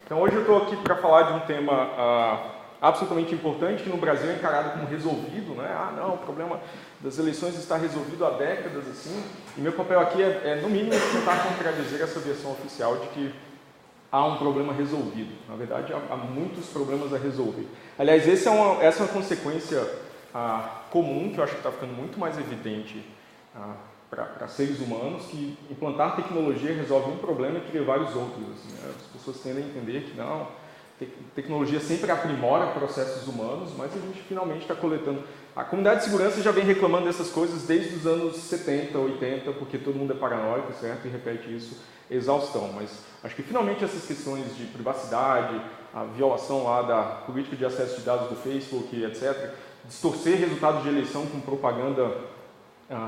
Então hoje eu estou aqui para falar de um tema absolutamente importante que no Brasil é encarado como resolvido, né? Ah, não, o problema das eleições está resolvido há décadas, assim. E meu papel aqui é no mínimo, tentar contradizer essa versão oficial de que há um problema resolvido. Na verdade, há muitos problemas a resolver. Aliás, essa é uma consequência comum, que eu acho que está ficando muito mais evidente para seres humanos, que implantar tecnologia resolve um problema e cria vários outros. Assim, né? As pessoas tendem a entender que não, tecnologia sempre aprimora processos humanos, mas a gente finalmente está coletando. A comunidade de segurança já vem reclamando dessas coisas desde os anos 70, 80, porque todo mundo é paranoico, certo? E repete isso, exaustão. Mas acho que finalmente essas questões de privacidade, a violação lá da política de acesso de dados do Facebook, etc., distorcer resultados de eleição com propaganda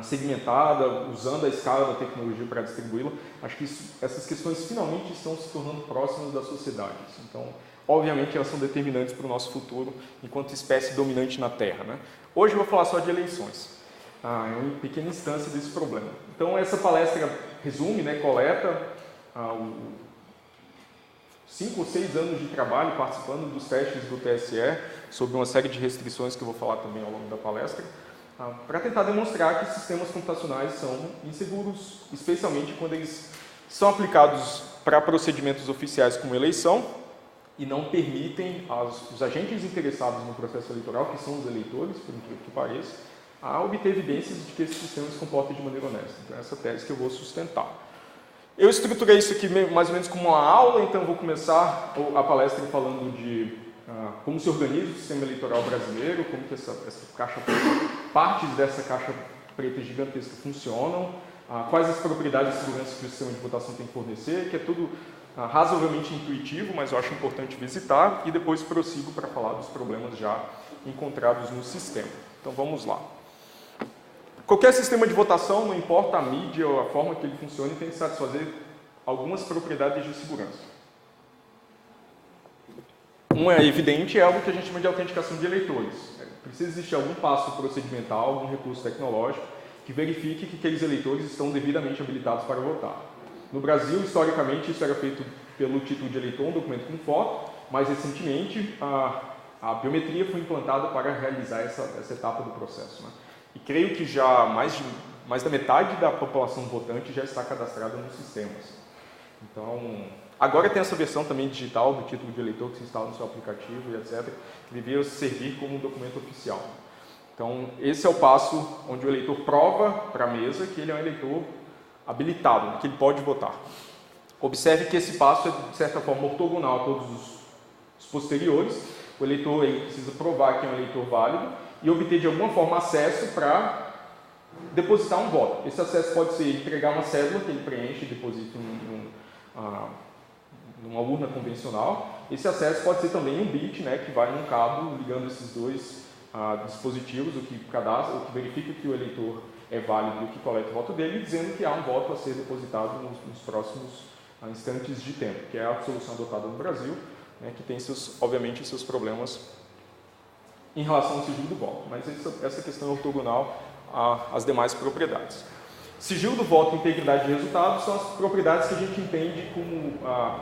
segmentada, usando a escala da tecnologia para distribuí-la, acho que essas questões finalmente estão se tornando próximas da sociedade. Então, obviamente, elas são determinantes para o nosso futuro enquanto espécie dominante na Terra, né? Hoje eu vou falar só de eleições, é uma pequena instância desse problema. Então, essa palestra resume, né, coleta 5 ou 6 anos de trabalho participando dos testes do TSE sobre uma série de restrições que eu vou falar também ao longo da palestra, para tentar demonstrar que sistemas computacionais são inseguros, especialmente quando eles são aplicados para procedimentos oficiais como eleição e não permitem os agentes interessados no processo eleitoral, que são os eleitores, por incrível que pareça, a obter evidências de que esse sistema se comporta de maneira honesta. Então, essa tese que eu vou sustentar. Eu estruturei isso aqui mais ou menos como uma aula, então vou começar a palestra falando de como se organiza o sistema eleitoral brasileiro, como que essa caixa preta, partes dessa caixa preta gigantesca funcionam, quais as propriedades de segurança que o sistema de votação tem que fornecer, que é tudo razoavelmente intuitivo, mas eu acho importante visitar, e depois prossigo para falar dos problemas já encontrados no sistema. Então vamos lá. Qualquer sistema de votação, não importa a mídia ou a forma que ele funcione, tem que satisfazer algumas propriedades de segurança. Uma é evidente, é algo que a gente chama de autenticação de eleitores. Precisa existir algum passo procedimental, algum recurso tecnológico que verifique que aqueles eleitores estão devidamente habilitados para votar. No Brasil, historicamente, isso era feito pelo título de eleitor, um documento com foto. Mais recentemente, a biometria foi implantada para realizar essa etapa do processo, né? E creio que já mais da metade da população votante já está cadastrada nos sistemas. Então, agora tem essa versão também digital do título de eleitor que se instala no seu aplicativo e etc., que devia servir como um documento oficial. Então, esse é o passo onde o eleitor prova para a mesa que ele é um eleitor habilitado, que ele pode votar. Observe que esse passo é, de certa forma, ortogonal a todos os posteriores. O eleitor precisa provar que é um eleitor válido e obter, de alguma forma, acesso para depositar um voto. Esse acesso pode ser entregar uma cédula que ele preenche e deposita numa urna convencional. Esse acesso pode ser também um bit, né, que vai num cabo ligando esses dois dispositivos, o que verifica que o eleitor é válido e o que coleta o voto dele, dizendo que há um voto a ser depositado nos próximos instantes de tempo, que é a solução adotada no Brasil, né, que tem, obviamente, seus problemas em relação ao sigilo do voto, mas essa questão é ortogonal às demais propriedades. Sigilo do voto e integridade de resultados são as propriedades que a gente entende como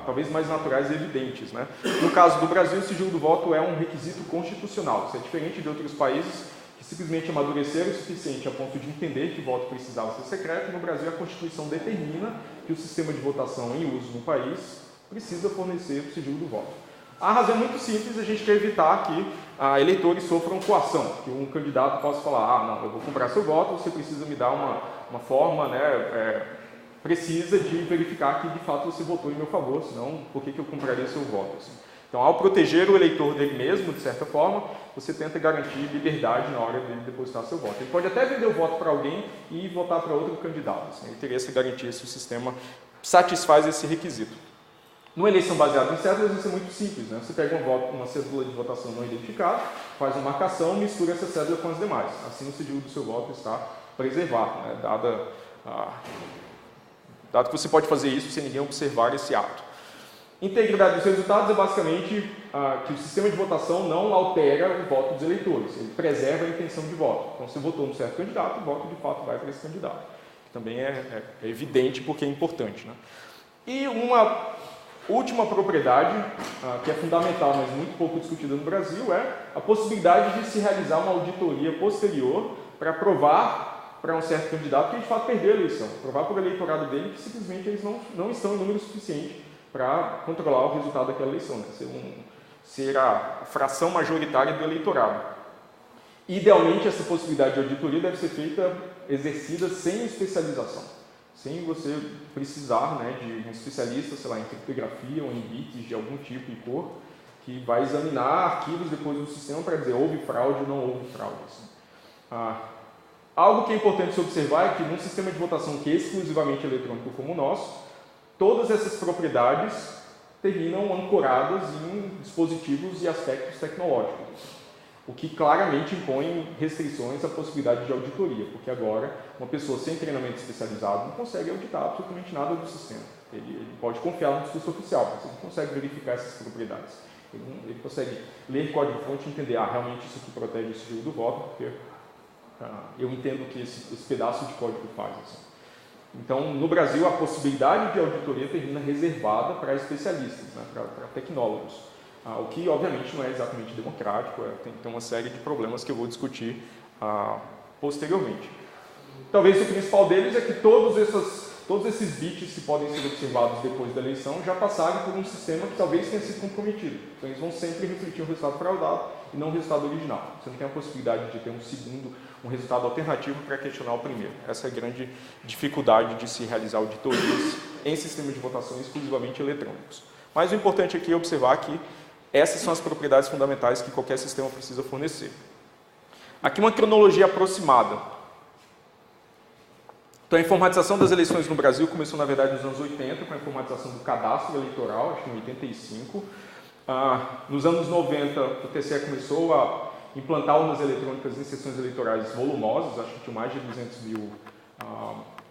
talvez mais naturais e evidentes, né? No caso do Brasil, o sigilo do voto é um requisito constitucional. Isso é diferente de outros países que simplesmente amadureceram o suficiente a ponto de entender que o voto precisava ser secreto. No Brasil, a Constituição determina que o sistema de votação em uso no país precisa fornecer o sigilo do voto. A razão é muito simples, a gente quer evitar que eleitores sofram coação, que um candidato possa falar, não, eu vou comprar seu voto, você precisa me dar uma forma, né, precisa de verificar que de fato você votou em meu favor, senão por que eu compraria seu voto? Assim. Então, ao proteger o eleitor dele mesmo, de certa forma, você tenta garantir liberdade na hora de depositar seu voto. Ele pode até vender o voto para alguém e votar para outro candidato. Assim. Ele teria essa garantia se o sistema satisfaz esse requisito. Numa eleição baseada em cédulas, isso é muito simples, né? Você pega uma cédula de votação não identificada, faz uma marcação, mistura essa cédula com as demais. Assim, o sigilo do seu voto está preservado, né? Dado que você pode fazer isso sem ninguém observar esse ato. Integridade dos resultados é basicamente que o sistema de votação não altera o voto dos eleitores, ele preserva a intenção de voto. Então, se votou num certo candidato, o voto de fato vai para esse candidato. Que também é evidente porque é importante, né? E uma Última propriedade, que é fundamental, mas muito pouco discutida no Brasil, é a possibilidade de se realizar uma auditoria posterior para provar para um certo candidato que de fato perdeu a eleição, provar para o eleitorado dele que simplesmente eles não estão em número suficiente para controlar o resultado daquela eleição, né? Ser a fração majoritária do eleitorado. Idealmente, essa possibilidade de auditoria deve ser exercida sem especialização. Sem você precisar, né, de um especialista, sei lá, em criptografia ou em bits de algum tipo e cor, que vai examinar arquivos depois do sistema para dizer houve fraude ou não houve fraude. Assim. Algo que é importante se observar é que num sistema de votação que é exclusivamente eletrônico como o nosso, todas essas propriedades terminam ancoradas em dispositivos e aspectos tecnológicos. O que claramente impõe restrições à possibilidade de auditoria, porque agora uma pessoa sem treinamento especializado não consegue auditar absolutamente nada do sistema. Ele pode confiar no discurso oficial, mas ele não consegue verificar essas propriedades. Ele consegue ler código-fonte e entender, realmente isso aqui protege o sigilo do voto, porque eu entendo o que esse pedaço de código faz. Assim. Então, no Brasil, a possibilidade de auditoria termina reservada para especialistas, né, para tecnólogos. O que, obviamente, não é exatamente democrático, tem uma série de problemas que eu vou discutir posteriormente. Talvez o principal deles é que todos esses bits que podem ser observados depois da eleição já passaram por um sistema que talvez tenha sido comprometido. Então, eles vão sempre refletir um resultado fraudado e não o resultado original. Você não tem a possibilidade de ter um resultado alternativo para questionar o primeiro. Essa é a grande dificuldade de se realizar auditorias em sistemas de votação exclusivamente eletrônicos. Mas o importante aqui é observar que essas são as propriedades fundamentais que qualquer sistema precisa fornecer. Aqui uma cronologia aproximada. Então, a informatização das eleições no Brasil começou, na verdade, nos anos 80, com a informatização do cadastro eleitoral, acho que em 85. Nos anos 90, o TSE começou a implantar urnas eletrônicas em sessões eleitorais volumosas, acho que tinha mais de 200 mil,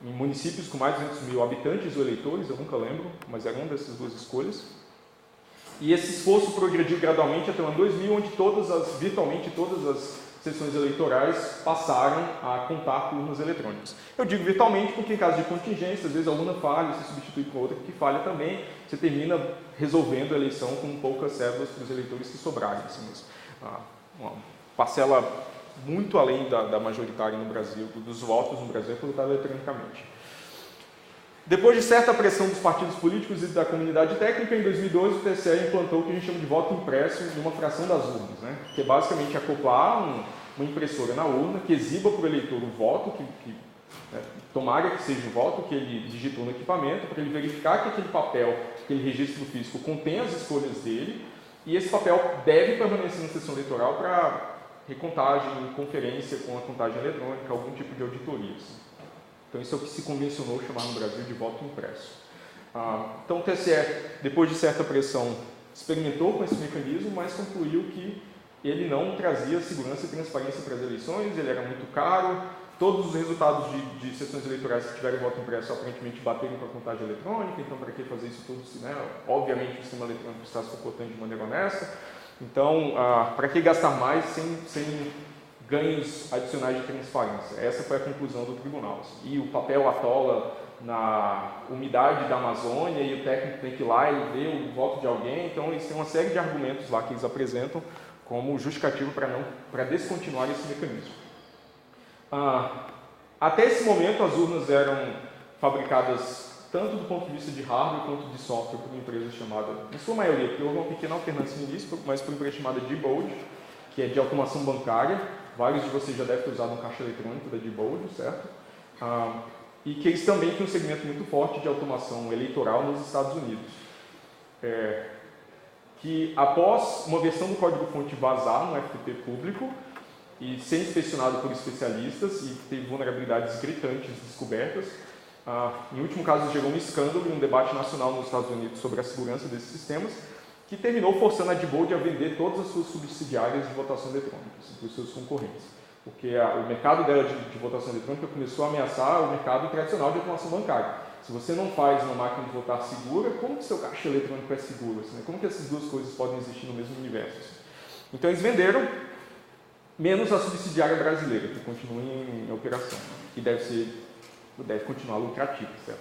em municípios com mais de 200 mil habitantes ou eleitores, eu nunca lembro, mas era uma dessas duas escolhas. E esse esforço progrediu gradualmente até o ano 2000, onde virtualmente todas as sessões eleitorais passaram a contar com urnas eletrônicas. Eu digo virtualmente porque, em caso de contingência, às vezes a urna falha, se substitui por outra que falha também, você termina resolvendo a eleição com poucas cédulas para os eleitores que sobrarem. Assim, uma parcela muito além da majoritária no Brasil, dos votos no Brasil, é votada eletronicamente. Depois de certa pressão dos partidos políticos e da comunidade técnica, em 2012 o TSE implantou o que a gente chama de voto impresso numa fração das urnas, né? Que é basicamente acoplar uma impressora na urna que exiba para o eleitor o voto, tomara que seja o voto que ele digitou no equipamento, para ele verificar que aquele papel, aquele registro físico contém as escolhas dele, e esse papel deve permanecer na sessão eleitoral para recontagem, conferência com a contagem eletrônica, algum tipo de auditoria. Assim. Então, isso é o que se convencionou chamar no Brasil de voto impresso. Então, o TSE, depois de certa pressão, experimentou com esse mecanismo, mas concluiu que ele não trazia segurança e transparência para as eleições, ele era muito caro, todos os resultados de sessões eleitorais que tiveram voto impresso aparentemente bateram com a contagem eletrônica, então para que fazer isso tudo? Né? Obviamente, o sistema eletrônico está se comportando de maneira honesta, então, para que gastar mais sem ganhos adicionais de transparência? Essa foi a conclusão do tribunal. E o papel atola na umidade da Amazônia e o técnico tem que ir lá e ver o voto de alguém. Então, eles têm uma série de argumentos lá que eles apresentam como justificativo para descontinuar esse mecanismo. Até esse momento, as urnas eram fabricadas tanto do ponto de vista de hardware quanto de software por uma empresa chamada, em sua maioria, porque houve uma pequena alternância no início, mas por uma empresa chamada Diebold, que é de automação bancária. Vários de vocês já devem ter usado um caixa eletrônico da Diebold, certo? E que eles também têm um segmento muito forte de automação eleitoral nos Estados Unidos. Que após uma versão do código-fonte vazar no FTP público e ser inspecionado por especialistas e ter vulnerabilidades gritantes descobertas, em último caso gerou um escândalo e um debate nacional nos Estados Unidos sobre a segurança desses sistemas, que terminou forçando a Diebold a vender todas as suas subsidiárias de votação eletrônica para os seus concorrentes. Porque o mercado dela de votação eletrônica começou a ameaçar o mercado tradicional de automação bancária. Se você não faz uma máquina de votar segura, como que seu caixa eletrônico é seguro? Assim, né? Como que essas duas coisas podem existir no mesmo universo? Assim? Então eles venderam, menos a subsidiária brasileira, que continua em operação, que deve continuar lucrativa, certo?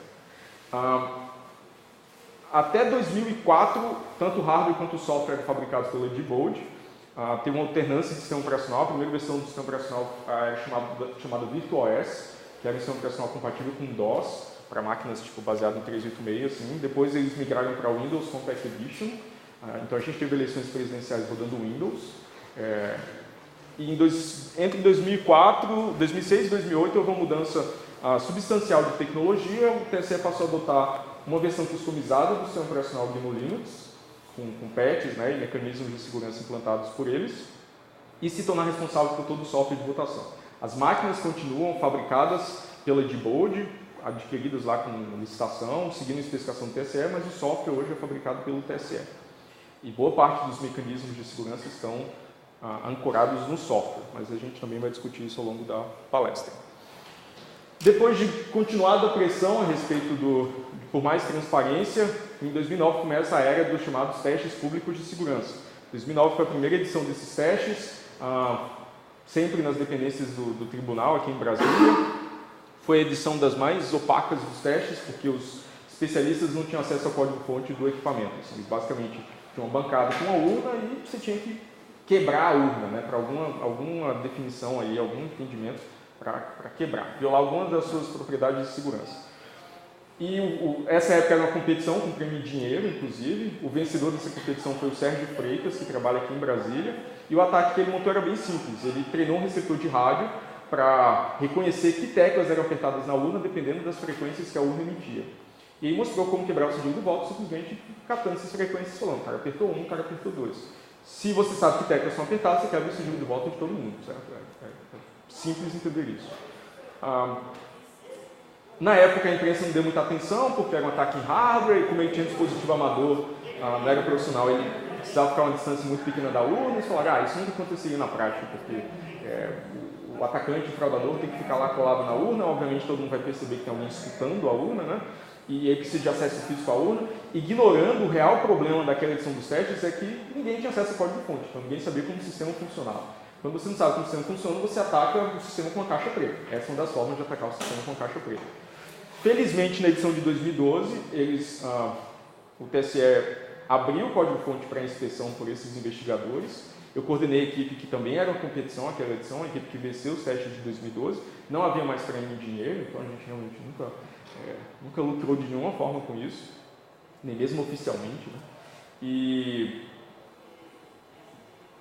Até 2004, tanto o hardware quanto o software eram fabricados pela Diebold. Tem uma alternância de sistema operacional. A primeira versão do sistema operacional era chamada VirtualOS, que era um sistema operacional compatível com DOS, para máquinas tipo, baseado em 386. Assim. Depois eles migraram para Windows Compact Edition. Então a gente teve eleições presidenciais rodando Windows. Entre 2006 e 2008 houve uma mudança substancial de tecnologia. O TSE passou a adotar uma versão customizada do sistema operacional GNU Linux, com patches, né, e mecanismos de segurança implantados por eles, e se tornar responsável por todo o software de votação. As máquinas continuam fabricadas pela Diebold, adquiridas lá com licitação, seguindo a especificação do TSE, mas o software hoje é fabricado pelo TSE. E boa parte dos mecanismos de segurança estão ancorados no software, mas a gente também vai discutir isso ao longo da palestra. Depois de continuada pressão a respeito por mais transparência, em 2009 começa a era dos chamados testes públicos de segurança. 2009 foi a primeira edição desses testes, sempre nas dependências do tribunal aqui em Brasília. Foi a edição das mais opacas dos testes, porque os especialistas não tinham acesso ao código-fonte do equipamento. Eles basicamente tinham uma bancada com uma urna e você tinha que quebrar a urna, né, para alguma definição aí, algum entendimento para quebrar, violar algumas das suas propriedades de segurança. E essa época era uma competição com prêmio de dinheiro, inclusive. O vencedor dessa competição foi o Sérgio Freitas, que trabalha aqui em Brasília. E o ataque que ele montou era bem simples. Ele treinou um receptor de rádio para reconhecer que teclas eram apertadas na urna, dependendo das frequências que a urna emitia. E aí mostrou como quebrar o sigilo do voto, simplesmente catando essas frequências, falando, o cara apertou 1, o cara apertou 2. Se você sabe que teclas são apertadas, você quebra o sigilo do voto de todo mundo, certo? Simples entender isso. Na época a imprensa não deu muita atenção, porque era um ataque em hardware, e como ele tinha dispositivo amador, não era profissional, ele precisava ficar a uma distância muito pequena da urna, e falaram, isso nunca aconteceria na prática, porque o atacante, o fraudador, tem que ficar lá colado na urna, obviamente todo mundo vai perceber que tem alguém escutando a urna, né? E aí precisa de acesso físico à urna, ignorando o real problema daquela edição dos testes, é que ninguém tinha acesso ao código-fonte, então ninguém sabia como o sistema funcionava. Quando você não sabe como o sistema funciona, você ataca o sistema com a caixa preta. Essa é uma das formas de atacar o sistema com a caixa preta. Felizmente, na edição de 2012, o TSE abriu o código-fonte para inspeção por esses investigadores. Eu coordenei a equipe que também era uma competição, aquela edição, a equipe que venceu os testes de 2012. Não havia mais prêmio em dinheiro, então a gente realmente nunca lucrou de nenhuma forma com isso, nem mesmo oficialmente, né?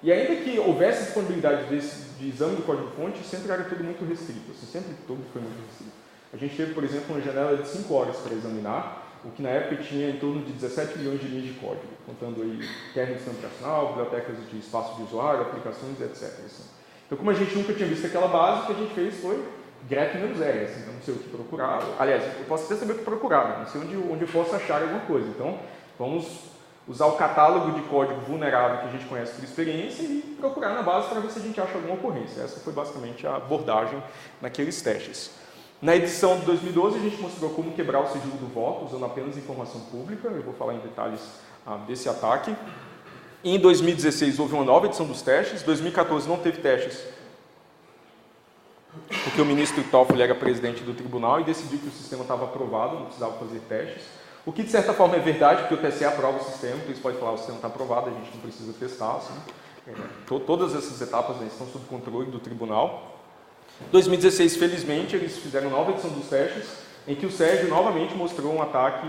E ainda que houvesse disponibilidade de exame do código-fonte, sempre era tudo muito restrito, assim, sempre tudo foi muito restrito. A gente teve, por exemplo, uma janela de 5 horas para examinar, o que na época tinha em torno de 17 milhões de linhas de código, contando aí kernel de sistema operacional, bibliotecas de espaço de usuário, aplicações, etc. Assim. Então, como a gente nunca tinha visto aquela base, o que a gente fez foi grep menos R, assim, então não sei o que procurar. Aliás, eu posso até saber o que procurar, não sei onde eu posso achar alguma coisa. Então, vamos usar o catálogo de código vulnerável que a gente conhece por experiência e procurar na base para ver se a gente acha alguma ocorrência. Essa foi basicamente a abordagem naqueles testes. Na edição de 2012, a gente mostrou como quebrar o sigilo do voto, usando apenas informação pública. Eu vou falar em detalhes desse ataque. Em 2016, houve uma nova edição dos testes. Em 2014, não teve testes, porque o ministro Toffoli era presidente do tribunal e decidiu que o sistema estava aprovado, não precisava fazer testes. O que, de certa forma, é verdade, porque o TSE aprova o sistema, então eles podem falar que o sistema está aprovado, a gente não precisa testar. Assim. Todas essas etapas, né, estão sob controle do tribunal. Em 2016, felizmente, eles fizeram uma nova edição dos testes, em que o Sérgio novamente mostrou um ataque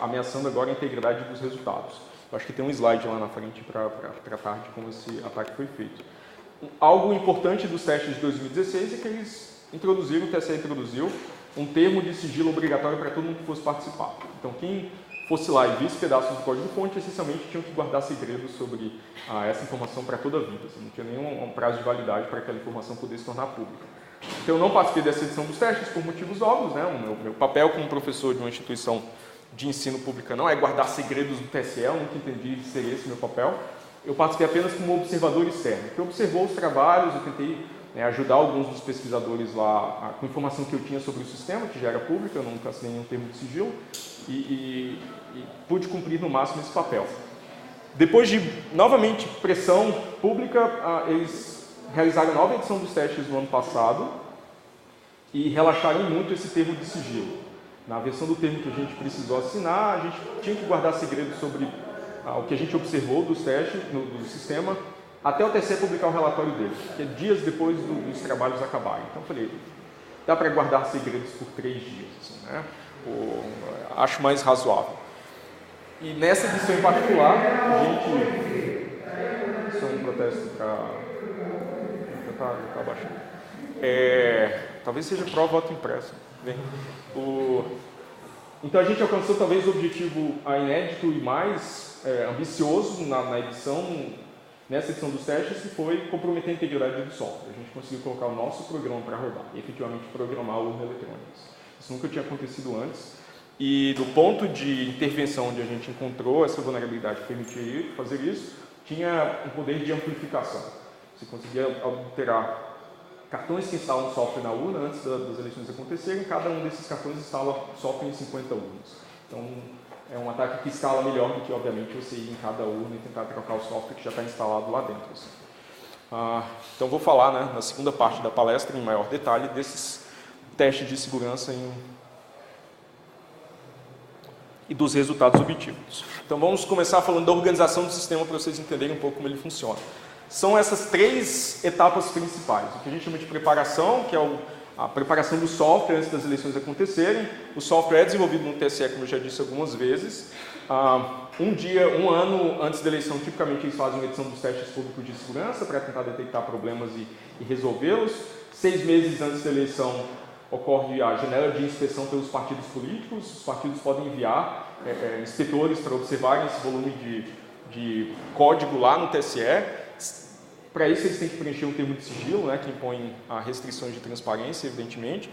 ameaçando agora a integridade dos resultados. Eu acho que tem um slide lá na frente para tratar de como esse ataque foi feito. Algo importante dos testes de 2016 é que o TSE introduziu um termo de sigilo obrigatório para todo mundo que fosse participar. Então, quem fosse lá e visse pedaços do código-fonte, essencialmente tinham que guardar segredos sobre essa informação para toda a vida. Assim, não tinha nenhum prazo de validade para que aquela informação pudesse se tornar pública. Então, eu não participei dessa edição dos testes por motivos óbvios, né? O meu papel como professor de uma instituição de ensino pública não é guardar segredos do TSE, eu nunca entendi ser esse o meu papel. Eu participei apenas como observador externo, que observou os trabalhos, eu tentei ajudar alguns dos pesquisadores lá com informação que eu tinha sobre o sistema, que já era pública, eu nunca assinei nenhum termo de sigilo, e pude cumprir no máximo esse papel. Depois de, novamente, pressão pública, eles realizaram a nova edição dos testes no ano passado e relaxaram muito esse termo de sigilo. Na versão do termo que a gente precisou assinar, a gente tinha que guardar segredo sobre o que a gente observou dos testes do sistema, até o TCE publicar o relatório dele, que é dias depois dos trabalhos acabarem. Então eu falei, dá para guardar segredos por 3 dias, assim, né? Acho mais razoável. E nessa edição em particular, a gente... Isso é um protesto para tentar abaixar. Talvez seja pró-voto impresso. Bem, então a gente alcançou talvez o objetivo inédito e mais ambicioso na edição, nessa edição dos testes, que foi comprometer a integridade do software. A gente conseguiu colocar o nosso programa para rodar e efetivamente programar o urna eletrônica. Isso nunca tinha acontecido antes. E do ponto de intervenção onde a gente encontrou essa vulnerabilidade que permitia fazer isso, tinha um poder de amplificação. Você conseguia alterar cartões que instalam software na urna antes das eleições acontecerem, cada um desses cartões instala software em 50 urnas. Então, é um ataque que escala melhor do que, obviamente, você ir em cada urna e tentar trocar o software que já está instalado lá dentro. Assim. Então, vou falar, né, na segunda parte da palestra, em maior detalhe, desses testes de segurança e dos resultados obtidos. Então, vamos começar falando da organização do sistema para vocês entenderem um pouco como ele funciona. São essas 3 etapas principais. O que a gente chama de preparação, que é a preparação do software antes das eleições acontecerem. O software é desenvolvido no TSE, como eu já disse algumas vezes. Um ano antes da eleição, tipicamente eles fazem uma edição dos testes públicos de segurança para tentar detectar problemas e resolvê-los. 6 meses antes da eleição ocorre a janela de inspeção pelos partidos políticos. Os partidos podem enviar inspetores para observarem esse volume de código lá no TSE. Para isso, eles têm que preencher um termo de sigilo, né, que impõe restrições de transparência, evidentemente.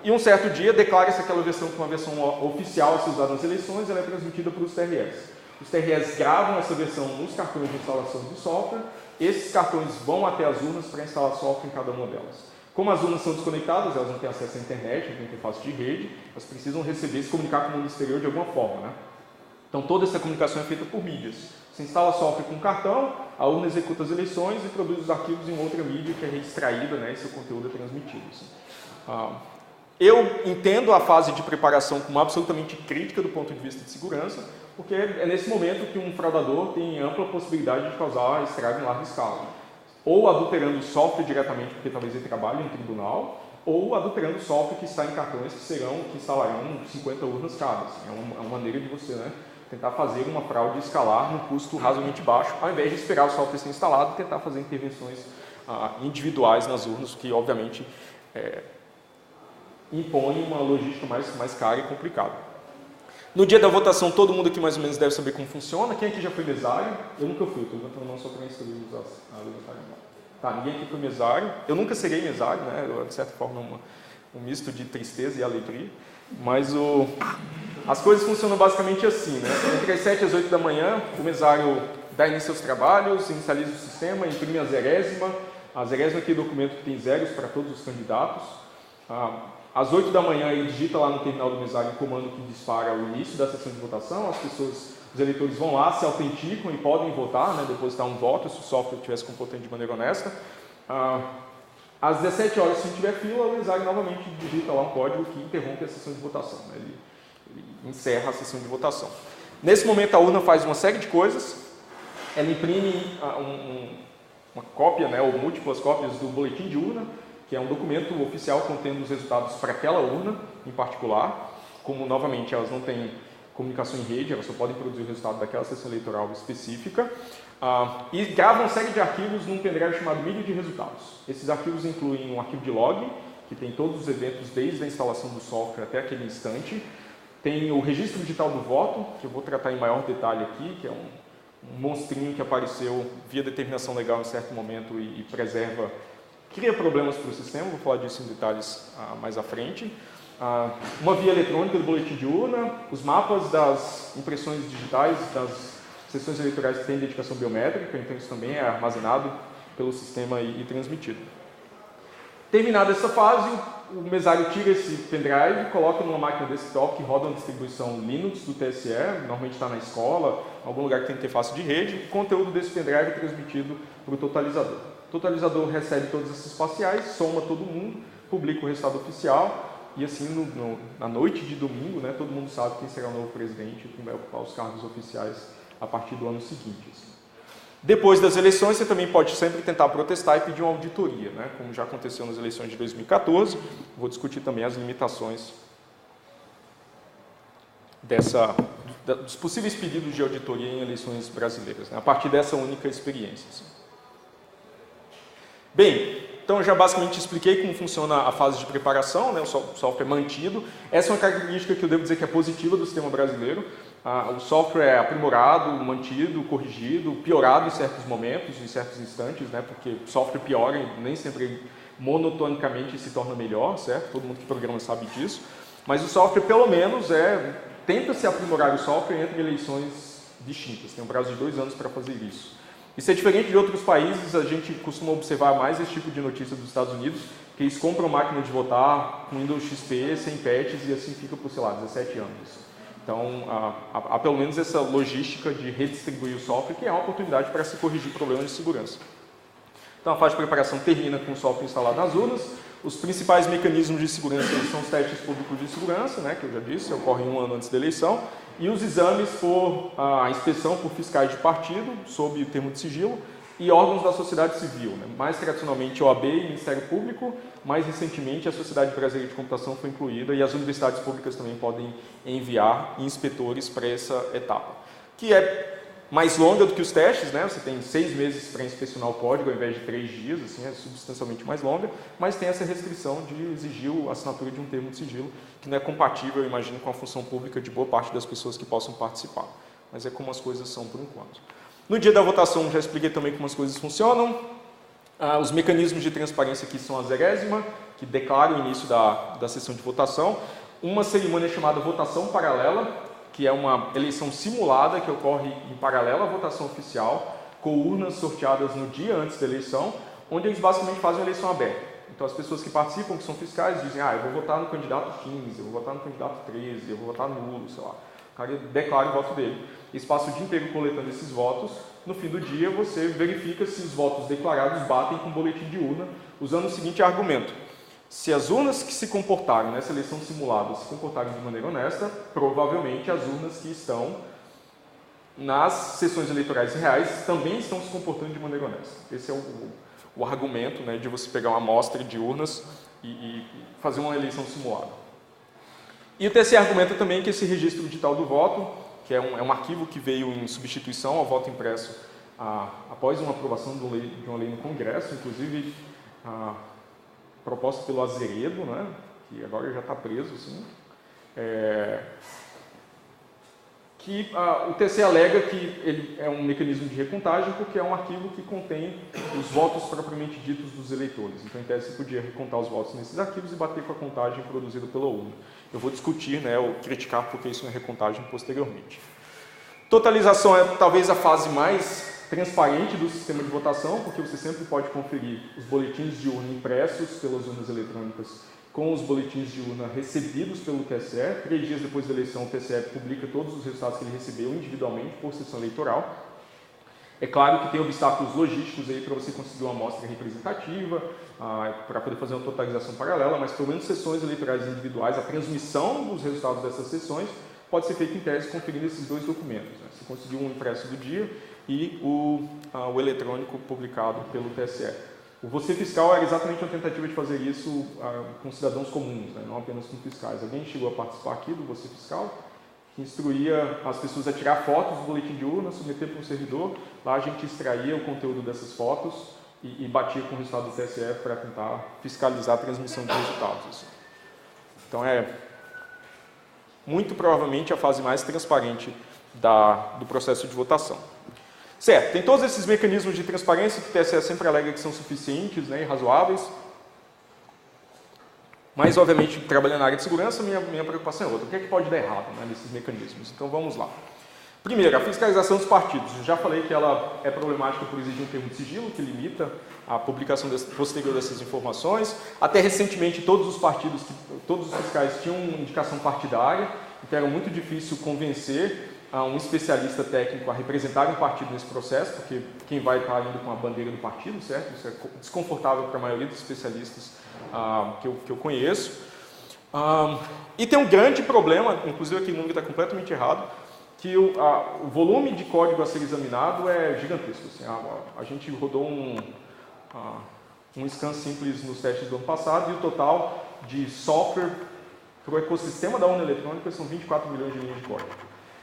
E um certo dia, declara-se aquela versão como uma versão oficial a ser usada nas eleições, ela é transmitida para os TREs. Os TREs gravam essa versão nos cartões de instalação de software. Esses cartões vão até as urnas para instalar software em cada uma delas. Como as urnas são desconectadas, elas não têm acesso à internet, não têm interface de rede, elas precisam receber e se comunicar com o mundo exterior de alguma forma, né? Então, toda essa comunicação é feita por mídias. Você instala software com cartão, a urna executa as eleições e produz os arquivos em outra mídia que é extraída, né, e seu conteúdo é transmitido. Assim. Eu entendo a fase de preparação como absolutamente crítica do ponto de vista de segurança, porque é nesse momento que um fraudador tem ampla possibilidade de causar estrago em larga escala. Ou adulterando o software diretamente, porque talvez ele trabalhe em tribunal, ou adulterando o software que está em cartões que instalarão 50 urnas cada. Assim. É uma maneira de você, né, tentar fazer uma fraude escalar num custo razoavelmente baixo, ao invés de esperar o software ser instalado e tentar fazer intervenções individuais nas urnas, que obviamente impõe uma logística mais cara e complicada. No dia da votação, todo mundo aqui mais ou menos deve saber como funciona. Quem aqui já foi mesário? Eu nunca fui, estou levantando a mão só para instruir os levantarem a mão. Tá, ninguém aqui foi mesário. Eu nunca serei mesário, né? De certa forma, um misto de tristeza e alegria. Mas as coisas funcionam basicamente assim, né? Entre as 7 e as 8 da manhã, o mesário dá início aos trabalhos, inicializa o sistema, imprime a zerésima. A zerésima é aquele documento que tem zeros para todos os candidatos. Às 8 da manhã, ele digita lá no terminal do mesário um comando que dispara o início da sessão de votação. Os eleitores vão lá, se autenticam e podem votar, né? Depositar um voto, se o software estivesse comportando de maneira honesta. Às 17 horas, se não tiver fila, o mesário novamente digita lá um código que interrompe a sessão de votação. Né? Ele encerra a sessão de votação. Nesse momento, a urna faz uma série de coisas. Ela imprime uma cópia, né, ou múltiplas cópias do boletim de urna, que é um documento oficial contendo os resultados para aquela urna em particular. Como, novamente, elas não têm comunicação em rede, elas só podem produzir o resultado daquela sessão eleitoral específica. E grava uma série de arquivos num pendrive chamado mídia de resultados. Esses arquivos incluem um arquivo de log, que tem todos os eventos desde a instalação do software até aquele instante. Tem o registro digital do voto, que eu vou tratar em maior detalhe aqui, que é um monstrinho que apareceu via determinação legal em certo momento e cria problemas para o sistema, vou falar disso em detalhes mais à frente. Uma via eletrônica do boletim de urna, os mapas das impressões digitais das sessões eleitorais que têm identificação biométrica, então isso também é armazenado pelo sistema e transmitido. Terminada essa fase, o mesário tira esse pendrive, coloca numa máquina desktop que roda uma distribuição Linux do TSE, normalmente está na escola, algum lugar que tem interface de rede, o conteúdo desse pendrive é transmitido para o totalizador. O totalizador recebe todos esses parciais, soma todo mundo, publica o resultado oficial. e assim, na noite de domingo, né, todo mundo sabe quem será o novo presidente e quem vai ocupar os cargos oficiais a partir do ano seguinte. Assim. Depois das eleições, você também pode sempre tentar protestar e pedir uma auditoria, né, como já aconteceu nas eleições de 2014. Vou discutir também as limitações dos possíveis pedidos de auditoria em eleições brasileiras, né, a partir dessa única experiência. Assim. Bem, então já basicamente expliquei como funciona a fase de preparação, né, o software mantido. Essa é uma característica que eu devo dizer que é positiva do sistema brasileiro. O software é aprimorado, mantido, corrigido, piorado em certos momentos, em certos instantes, né, porque o software piora e nem sempre monotonicamente se torna melhor, certo? Todo mundo que programa sabe disso. Mas o software, pelo menos, tenta se aprimorar o software entre eleições distintas. Tem um prazo de 2 anos para fazer isso. Isso é diferente de outros países, a gente costuma observar mais esse tipo de notícia dos Estados Unidos, que eles compram máquina de votar com Windows XP, sem patches, e assim fica por, sei lá, 17 anos. Então, há pelo menos essa logística de redistribuir o software, que é uma oportunidade para se corrigir problemas de segurança. Então, a fase de preparação termina com o software instalado nas urnas. Os principais mecanismos de segurança são os testes públicos de segurança, né, que eu já disse, ocorrem 1 ano antes da eleição, e os exames por a inspeção por fiscais de partido, sob o termo de sigilo, e órgãos da sociedade civil, né, mais tradicionalmente OAB e Ministério Público, mais recentemente a Sociedade Brasileira de Computação foi incluída e as universidades públicas também podem enviar inspetores para essa etapa, que é mais longa do que os testes, né? Você tem 6 meses para inspecionar o código ao invés de 3 dias, assim, é substancialmente mais longa, mas tem essa restrição de exigir a assinatura de um termo de sigilo, que não é compatível, eu imagino, com a função pública de boa parte das pessoas que possam participar. Mas é como as coisas são por enquanto. No dia da votação, já expliquei também como as coisas funcionam. Os mecanismos de transparência aqui são a 0ª, que declara o início da sessão de votação. Uma cerimônia chamada votação paralela, que é uma eleição simulada que ocorre em paralelo à votação oficial, com urnas sorteadas no dia antes da eleição, onde eles basicamente fazem uma eleição aberta. Então, as pessoas que participam, que são fiscais, dizem, eu vou votar no candidato 15, eu vou votar no candidato 13, eu vou votar nulo, sei lá. O cara declara o voto dele. Eles passam o dia inteiro coletando esses votos. No fim do dia, você verifica se os votos declarados batem com o boletim de urna, usando o seguinte argumento. Se as urnas que se comportaram nessa eleição simulada se comportaram de maneira honesta, provavelmente as urnas que estão nas sessões eleitorais reais também estão se comportando de maneira honesta. Esse é o argumento, né, de você pegar uma amostra de urnas e fazer uma eleição simulada. E o TSE argumenta também que esse registro digital do voto, que é um arquivo que veio em substituição ao voto impresso após uma aprovação de uma lei no Congresso, inclusive proposta pelo Azeredo, né, que agora já está preso, assim, que o TSE alega que ele é um mecanismo de recontagem porque é um arquivo que contém os votos propriamente ditos dos eleitores. Então, em tese, você podia recontar os votos nesses arquivos e bater com a contagem produzida pela urna. Eu vou discutir, né, ou criticar porque isso é recontagem posteriormente. Totalização é talvez a fase mais transparente do sistema de votação, porque você sempre pode conferir os boletins de urna impressos pelas urnas eletrônicas com os boletins de urna recebidos pelo TSE. 3 dias depois da eleição, o TSE publica todos os resultados que ele recebeu individualmente por sessão eleitoral. É claro que tem obstáculos logísticos aí para você conseguir uma amostra representativa, para poder fazer uma totalização paralela, mas pelo menos sessões eleitorais individuais, a transmissão dos resultados dessas sessões pode ser feita em tese conferindo esses 2 documentos. Né? Você conseguiu um impresso do dia e o eletrônico publicado pelo TSE. O Você Fiscal era exatamente uma tentativa de fazer isso com cidadãos comuns, né? Não apenas com fiscais. Alguém chegou a participar aqui do Você Fiscal, que instruía as pessoas a tirar fotos do boletim de urna, submeter para um servidor, lá a gente extraía o conteúdo dessas fotos e batia com o resultado do TSE para tentar fiscalizar a transmissão de resultados. Então, muito provavelmente a fase mais transparente do processo de votação. Certo, tem todos esses mecanismos de transparência que o TSE sempre alega que são suficientes, né, e razoáveis, mas, obviamente, trabalhando na área de segurança, minha preocupação é outra. O que é que pode dar errado, né, nesses mecanismos? Então, vamos lá. Primeiro, a fiscalização dos partidos. Eu já falei que ela é problemática por exigir um termo de sigilo, que limita a publicação posterior dessas informações. Até recentemente, todos os fiscais tinham uma indicação partidária, então era muito difícil convencer um especialista técnico a representar um partido nesse processo, porque quem vai estar indo com a bandeira do partido, certo? Isso é desconfortável para a maioria dos especialistas que eu conheço. E tem um grande problema, inclusive aqui o número está completamente errado, que o volume de código a ser examinado é gigantesco. Assim, a gente rodou um scan simples nos testes do ano passado e o total de software para o ecossistema da urna eletrônica são 24 milhões de linhas de código.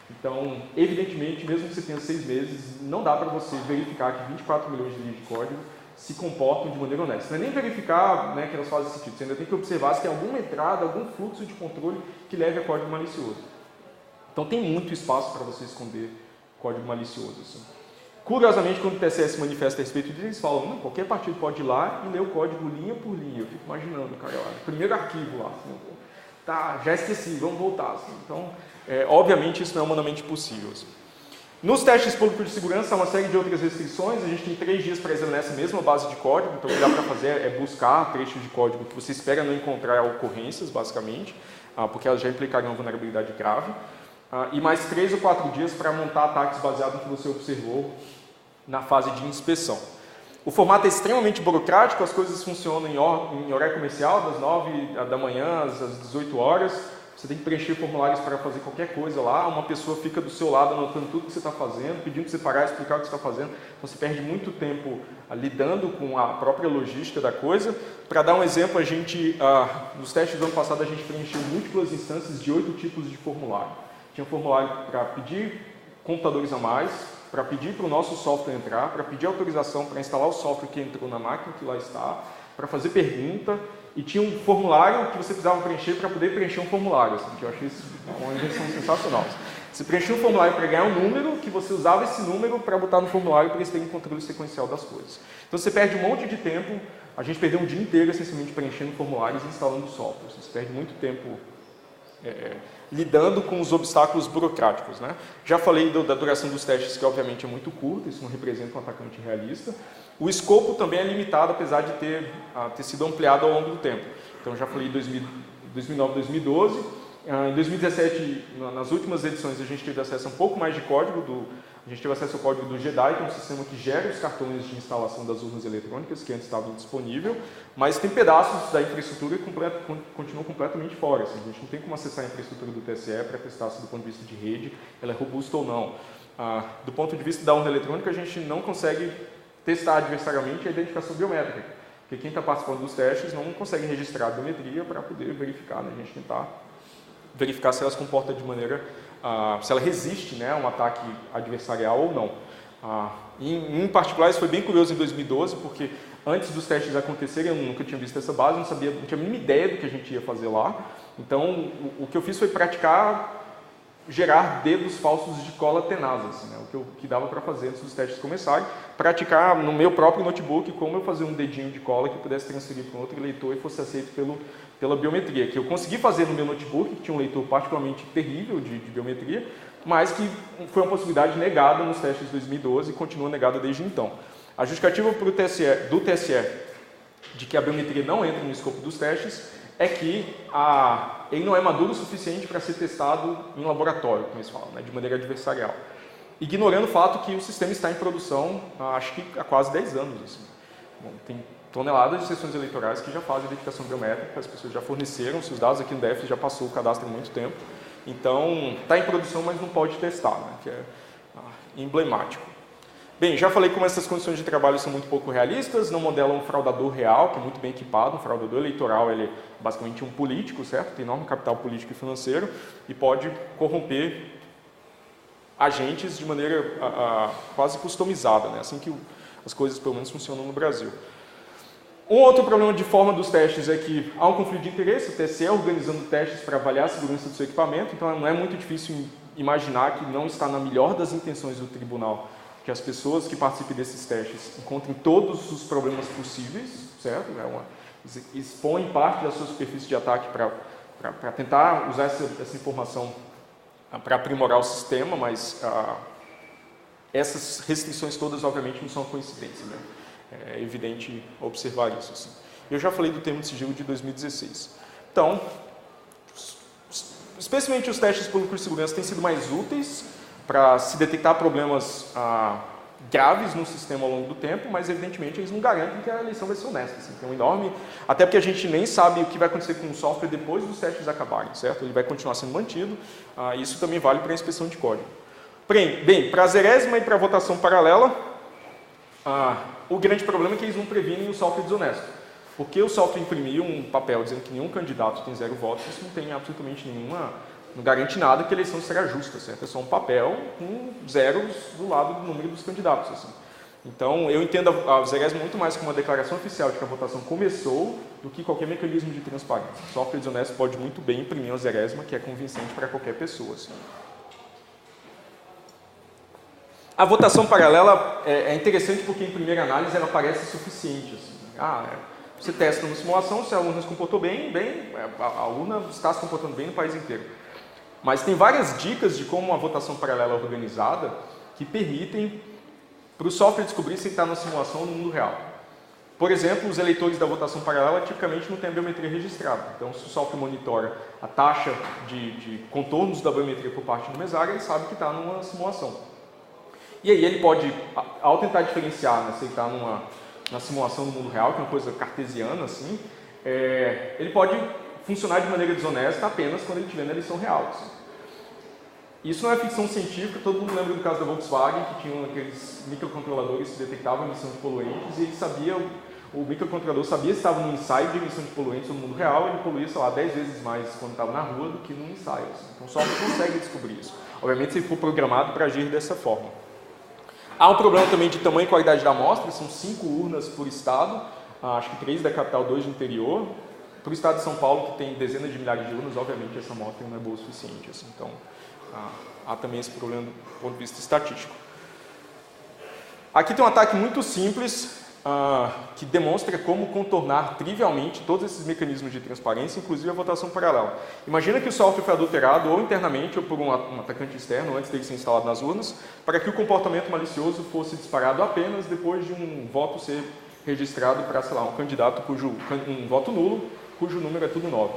Então, evidentemente, mesmo que você tenha 6 meses, não dá para você verificar que 24 milhões de linhas de código se comportam de maneira honesta. Não é nem verificar, né, que elas fazem sentido, você ainda tem que observar se tem alguma entrada, algum fluxo de controle que leve a código malicioso. Então tem muito espaço para você esconder código malicioso. Assim. Curiosamente, quando o TSE se manifesta a respeito disso, eles falam, não, qualquer partido pode ir lá e ler o código linha por linha. Eu fico imaginando, cara, lá, primeiro arquivo lá. Assim, tá, já esqueci, vamos voltar. Assim. Então, obviamente, isso não é humanamente possível. Assim. Nos testes públicos de segurança, há uma série de outras restrições. A gente tem 3 dias para examinar essa mesma base de código. Então, o que dá para fazer é buscar trechos de código que você espera não encontrar ocorrências, basicamente, porque elas já implicariam vulnerabilidade grave. E mais 3 ou 4 dias para montar ataques baseados no que você observou na fase de inspeção. O formato é extremamente burocrático, as coisas funcionam em horário comercial, das 9 da manhã às 18 horas. Você tem que preencher formulários para fazer qualquer coisa lá. Uma pessoa fica do seu lado anotando tudo que você está fazendo, pedindo para você parar e explicar o que você está fazendo. Então você perde muito tempo lidando com a própria logística da coisa. Para dar um exemplo, nos testes do ano passado a gente preencheu múltiplas instâncias de 8 tipos de formulário. Tinha um formulário para pedir computadores a mais, para pedir para o nosso software entrar, para pedir autorização para instalar o software que entrou na máquina que lá está, para fazer pergunta, e tinha um formulário que você precisava preencher para poder preencher um formulário, assim, que eu achei isso uma invenção sensacional. Você preenchia um formulário para ganhar um número, que você usava esse número para botar no formulário para eles terem controle sequencial das coisas. Então você perde um monte de tempo, a gente perdeu um dia inteiro essencialmente preenchendo formulários e instalando software. Você perde muito tempo lidando com os obstáculos burocráticos. Né? Já falei da duração dos testes, que obviamente é muito curta, isso não representa um atacante realista. O escopo também é limitado, apesar de ter sido ampliado ao longo do tempo. Então, já falei 2009, 2012. Em 2017, nas últimas edições, a gente teve acesso a um pouco mais de código. A gente teve acesso ao código do JEDI, que é um sistema que gera os cartões de instalação das urnas eletrônicas, que antes estavam disponíveis, mas tem pedaços da infraestrutura que continuam completamente fora. Assim, a gente não tem como acessar a infraestrutura do TSE para testar se do ponto de vista de rede ela é robusta ou não. Do ponto de vista da urna eletrônica, a gente não consegue testar adversariamente a identificação biométrica, porque quem está participando dos testes não consegue registrar a biometria para poder verificar, né? A gente tentar verificar se ela se comporta de maneira, se ela resiste, né, a um ataque adversarial ou não. Em particular, isso foi bem curioso em 2012, porque antes dos testes acontecerem, eu nunca tinha visto essa base, não tinha a mínima ideia do que a gente ia fazer lá. Então, o que eu fiz foi praticar gerar dedos falsos de cola tenaz, assim, né? O que dava para fazer antes dos testes começarem, praticar no meu próprio notebook como eu fazer um dedinho de cola que pudesse transferir para um outro leitor e fosse aceito pela biometria, que eu consegui fazer no meu notebook, que tinha um leitor particularmente terrível de biometria, mas que foi uma possibilidade negada nos testes de 2012 e continua negada desde então. A justificativa do TSE de que a biometria não entra no escopo dos testes é que ele não é maduro o suficiente para ser testado em laboratório, como eles falam, né, de maneira adversarial. Ignorando o fato que o sistema está em produção, acho que há quase 10 anos. Assim. Bom, tem toneladas de sessões eleitorais que já fazem identificação biométrica, as pessoas já forneceram seus dados, aqui no DF já passou o cadastro há muito tempo. Então, está em produção, mas não pode testar, né, que é emblemático. Bem, já falei como essas condições de trabalho são muito pouco realistas, não modelam um fraudador real, que é muito bem equipado. Um fraudador eleitoral, ele é basicamente um político, certo? Tem enorme capital político e financeiro e pode corromper agentes de maneira quase customizada, né? Assim que as coisas, pelo menos, funcionam no Brasil. Um outro problema de forma dos testes é que há um conflito de interesse, o TSE organizando testes para avaliar a segurança do seu equipamento, então não é muito difícil imaginar que não está na melhor das intenções do tribunal que as pessoas que participem desses testes encontrem todos os problemas possíveis, certo? Expõem parte da sua superfície de ataque para tentar usar essa informação para aprimorar o sistema, mas essas restrições todas, obviamente, não são coincidência, né? É evidente observar isso. Assim. Eu já falei do termo de sigilo de 2016. Então, especialmente os testes públicos de segurança têm sido mais úteis para se detectar problemas graves no sistema ao longo do tempo, mas evidentemente eles não garantem que a eleição vai ser honesta. Assim, tem um enorme... Até porque a gente nem sabe o que vai acontecer com o software depois dos testes acabarem, certo? Ele vai continuar sendo mantido, isso também vale para a inspeção de código. Bem, para a zerésima e para a votação paralela, o grande problema é que eles não previnem o software desonesto. Porque o software imprimir um papel dizendo que nenhum candidato tem 0 votos, isso não tem absolutamente nenhuma... Não garante nada que a eleição será justa, certo? É só um papel com zeros do lado do número dos candidatos. Assim. Então, eu entendo a zerésima muito mais como uma declaração oficial de que a votação começou do que qualquer mecanismo de transparência. O software desonesto pode muito bem imprimir uma zerésima que é convincente para qualquer pessoa. Assim. A votação paralela é interessante porque, em primeira análise, ela parece suficiente. Assim. Você testa uma simulação, se a urna se comportou bem, a urna está se comportando bem no país inteiro. Mas tem várias dicas de como a votação paralela é organizada que permitem para o software descobrir se está na simulação ou no mundo real. Por exemplo, os eleitores da votação paralela tipicamente não têm a biometria registrada. Então, se o software monitora a taxa de contornos da biometria por parte do mesário, ele sabe que está numa simulação. E aí ele pode, ao tentar diferenciar, se ele está na simulação no mundo real, que é uma coisa cartesiana, assim, ele pode funcionar de maneira desonesta apenas quando ele estiver na eleição real. Assim. Isso não é ficção científica, todo mundo lembra do caso da Volkswagen, que tinham aqueles microcontroladores que detectavam a emissão de poluentes, e ele sabia, o microcontrolador sabia se estava no ensaio de emissão de poluentes no mundo real, ele poluía, sei lá, 10 vezes mais quando estava na rua do que no ensaio. Assim. Então o software consegue descobrir isso. Obviamente, se ele for programado para agir dessa forma. Há um problema também de tamanho e qualidade da amostra, são 5 urnas por estado, acho que 3 da capital, 2 do interior. Para o estado de São Paulo, que tem dezenas de milhares de urnas, obviamente essa amostra não é boa o suficiente. Assim. Então, há também esse problema do ponto de vista estatístico. Aqui tem um ataque muito simples, que demonstra como contornar trivialmente todos esses mecanismos de transparência, inclusive a votação paralela. Imagina que o software foi adulterado ou internamente ou por um atacante externo, antes dele ser instalado nas urnas, para que o comportamento malicioso fosse disparado apenas depois de um voto ser registrado para, sei lá, um candidato um voto nulo, cujo número é tudo 9.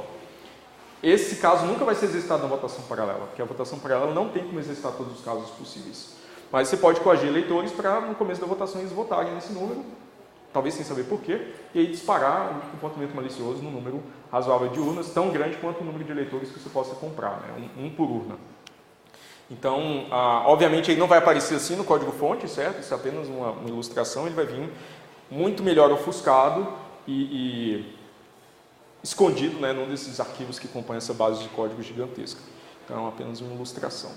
Esse caso nunca vai ser exercitado na votação paralela, porque a votação paralela não tem como exercitar todos os casos possíveis. Mas você pode coagir eleitores para, no começo da votação, eles votarem nesse número, talvez sem saber porquê, e aí disparar o comportamento malicioso no número razoável de urnas, tão grande quanto o número de eleitores que você possa comprar, né? um por urna. Então, obviamente, ele não vai aparecer assim no código-fonte, certo? Isso é apenas uma ilustração, ele vai vir muito melhor ofuscado e escondido, né, num desses arquivos que compõem essa base de código gigantesca. Então, é apenas uma ilustração.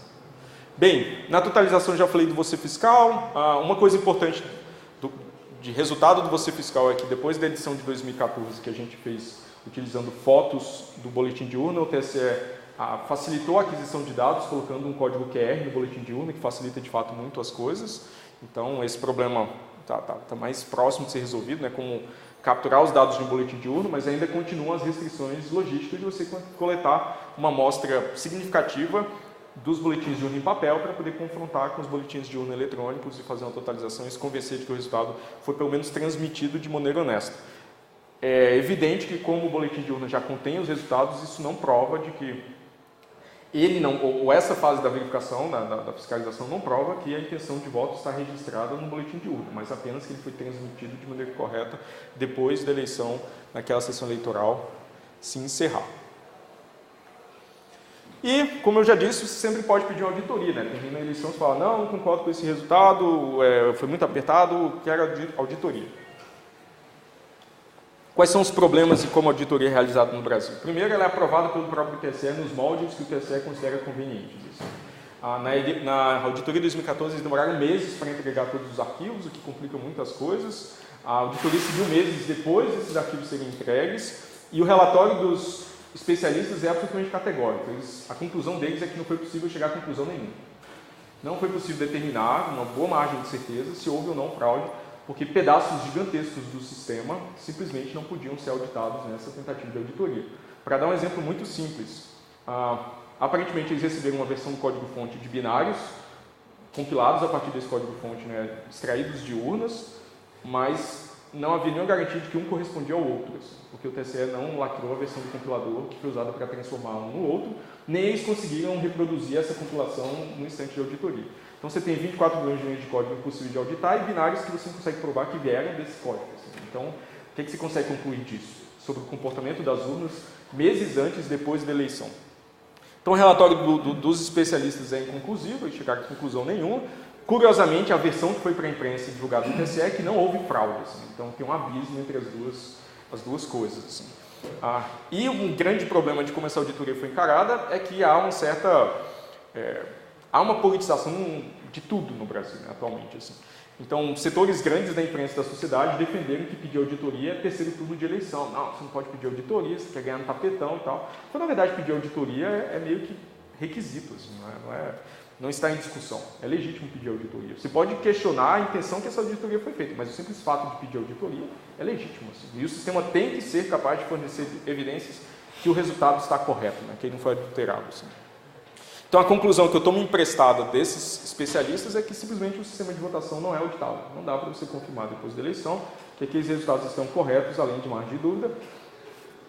Bem, na totalização já falei do você fiscal. Uma coisa importante de resultado do você fiscal é que depois da edição de 2014 que a gente fez utilizando fotos do boletim de urna, o TSE facilitou a aquisição de dados colocando um código QR no boletim de urna, que facilita de fato muito as coisas. Então, esse problema está mais próximo de ser resolvido, né, como capturar os dados de um boletim de urna, mas ainda continuam as restrições logísticas de você coletar uma amostra significativa dos boletins de urna em papel para poder confrontar com os boletins de urna eletrônicos e fazer uma totalização e se convencer de que o resultado foi pelo menos transmitido de maneira honesta. É evidente que, como o boletim de urna já contém os resultados, isso não prova de que ele não, ou essa fase da verificação, da fiscalização, não prova que a intenção de voto está registrada no boletim de urna, mas apenas que ele foi transmitido de maneira correta depois da eleição, naquela sessão eleitoral, se encerrar. E, como eu já disse, você sempre pode pedir uma auditoria, né? Termina a eleição, você fala, não concordo com esse resultado, foi muito apertado, quero auditoria. Quais são os problemas e como a auditoria é realizada no Brasil? Primeiro, ela é aprovada pelo próprio TSE nos moldes que o TSE considera convenientes. Na auditoria de 2014, eles demoraram meses para entregar todos os arquivos, o que complica muitas coisas. A auditoria seguiu meses depois desses arquivos serem entregues, e o relatório dos especialistas é absolutamente categórico. A conclusão deles é que não foi possível chegar a conclusão nenhuma. Não foi possível determinar, uma boa margem de certeza, se houve ou não fraude, porque pedaços gigantescos do sistema simplesmente não podiam ser auditados nessa tentativa de auditoria. Para dar um exemplo muito simples, aparentemente eles receberam uma versão do código-fonte de binários, compilados a partir desse código-fonte, né, extraídos de urnas, mas não havia nenhuma garantia de que um correspondia ao outro, assim, porque o TSE não lacrou a versão do compilador que foi usada para transformar um no outro, nem eles conseguiram reproduzir essa compilação no instante de auditoria. Então você tem 24 milhões de linhas de código impossível de auditar e binários que você não consegue provar que vieram desse código. Assim. Então, o que você consegue concluir disso? Sobre o comportamento das urnas meses antes e depois da eleição. Então, o relatório dos especialistas é inconclusivo, eles chegaram a conclusão nenhuma. Curiosamente, a versão que foi para a imprensa divulgada no TSE é que não houve fraude. Assim. Então, tem um abismo entre as duas coisas. Assim. E um grande problema de como essa auditoria foi encarada é que há uma certa... há uma politização de tudo no Brasil, né, atualmente. Assim. Então, setores grandes da imprensa e da sociedade defenderam que pedir auditoria é terceiro turno de eleição. Não, você não pode pedir auditoria, você quer ganhar no tapetão e tal. Quando, na verdade, pedir auditoria é meio que requisito, assim, não está em discussão. É legítimo pedir auditoria. Você pode questionar a intenção que essa auditoria foi feita, mas o simples fato de pedir auditoria é legítimo. Assim. E o sistema tem que ser capaz de fornecer evidências que o resultado está correto, né, que ele não foi adulterado. Assim. Então, a conclusão que eu tomo emprestada desses especialistas é que simplesmente o sistema de votação não é auditável. Não dá para você confirmar depois da eleição que aqueles resultados estão corretos, além de margem de dúvida,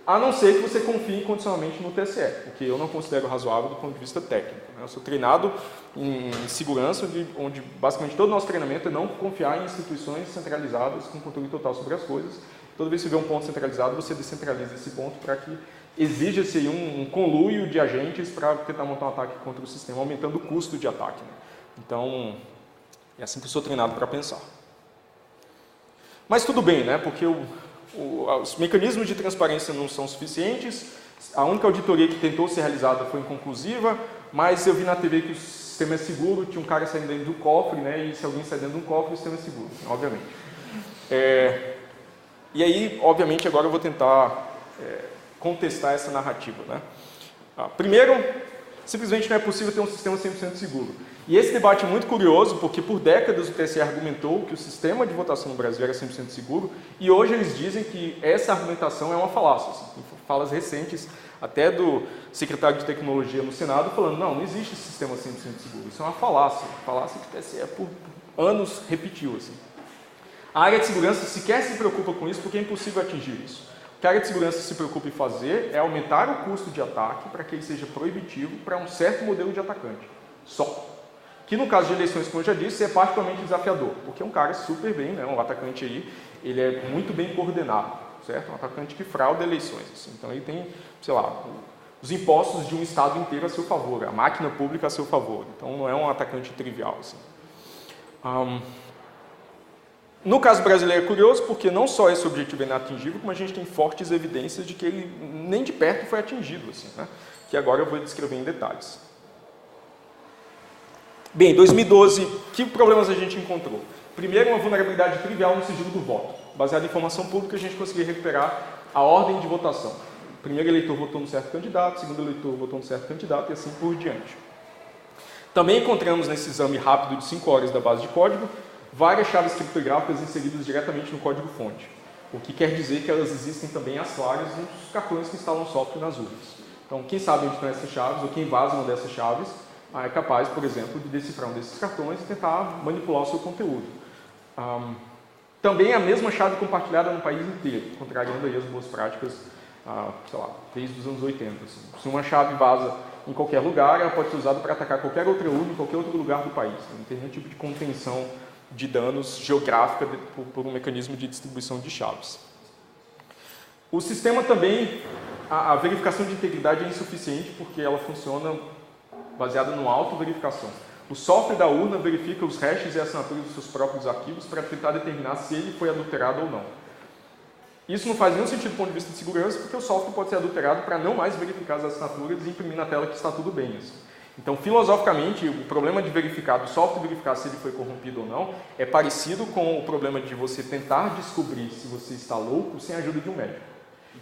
a não ser que você confie incondicionalmente no TSE, o que eu não considero razoável do ponto de vista técnico. Eu sou treinado em segurança, onde basicamente todo o nosso treinamento é não confiar em instituições centralizadas com controle total sobre as coisas. Toda vez que você vê um ponto centralizado, você descentraliza esse ponto para que exija-se um conluio de agentes para tentar montar um ataque contra o sistema, aumentando o custo de ataque. Né? Então, é assim que eu sou treinado para pensar. Mas tudo bem, né? Porque os mecanismos de transparência não são suficientes, a única auditoria que tentou ser realizada foi inconclusiva, mas eu vi na TV que o sistema é seguro, tinha um cara saindo dentro do cofre, né? E se alguém sair dentro de um cofre, o sistema é seguro, obviamente. E aí, obviamente, agora eu vou tentar contestar essa narrativa. Né? Primeiro, simplesmente não é possível ter um sistema 100% seguro. E esse debate é muito curioso, porque por décadas o TSE argumentou que o sistema de votação no Brasil era 100% seguro, e hoje eles dizem que essa argumentação é uma falácia. Assim, falas recentes, até do secretário de Tecnologia no Senado, falando, não existe esse sistema 100% seguro, isso é uma falácia que o TSE por anos repetiu. Assim. A área de segurança sequer se preocupa com isso, porque é impossível atingir isso. O que a área de segurança se preocupa em fazer é aumentar o custo de ataque para que ele seja proibitivo para um certo modelo de atacante. Só. Que no caso de eleições, como eu já disse, é particularmente desafiador, porque é um cara super bem, né, um atacante aí, ele é muito bem coordenado, certo? Um atacante que frauda eleições. Assim. Então ele tem, sei lá, os impostos de um estado inteiro a seu favor, a máquina pública a seu favor. Então não é um atacante trivial. Assim. No caso brasileiro é curioso, porque não só esse objetivo é inatingível, como a gente tem fortes evidências de que ele nem de perto foi atingido, assim, né? Que agora eu vou descrever em detalhes. Bem, em 2012, que problemas a gente encontrou? Primeiro, uma vulnerabilidade trivial no sigilo do voto. Baseado em informação pública, a gente conseguia recuperar a ordem de votação. O primeiro eleitor votou num certo candidato, o segundo eleitor votou num certo candidato e assim por diante. Também encontramos nesse exame rápido de 5 horas da base de código várias chaves criptográficas inseridas diretamente no código-fonte, o que quer dizer que elas existem também às claras nos cartões que instalam software nas urnas. Então, quem sabe onde estão essas chaves, ou quem vaza uma dessas chaves, é capaz, por exemplo, de decifrar um desses cartões e tentar manipular o seu conteúdo. Também a mesma chave compartilhada no país inteiro, contrariando aí as boas práticas, sei lá, desde os anos 80. Assim. Se uma chave vaza em qualquer lugar, ela pode ser usada para atacar qualquer outra urna em qualquer outro lugar do país. Não tem nenhum tipo de contenção de danos geográfica por um mecanismo de distribuição de chaves. O sistema também, a verificação de integridade é insuficiente porque ela funciona baseada no auto-verificação. O software da urna verifica os hashes e assinaturas dos seus próprios arquivos para tentar determinar se ele foi adulterado ou não. Isso não faz nenhum sentido do ponto de vista de segurança, porque o software pode ser adulterado para não mais verificar as assinaturas e imprimir na tela que está tudo bem. Assim. Então, filosoficamente, o problema de verificar, do software verificar se ele foi corrompido ou não, é parecido com o problema de você tentar descobrir se você está louco sem a ajuda de um médico.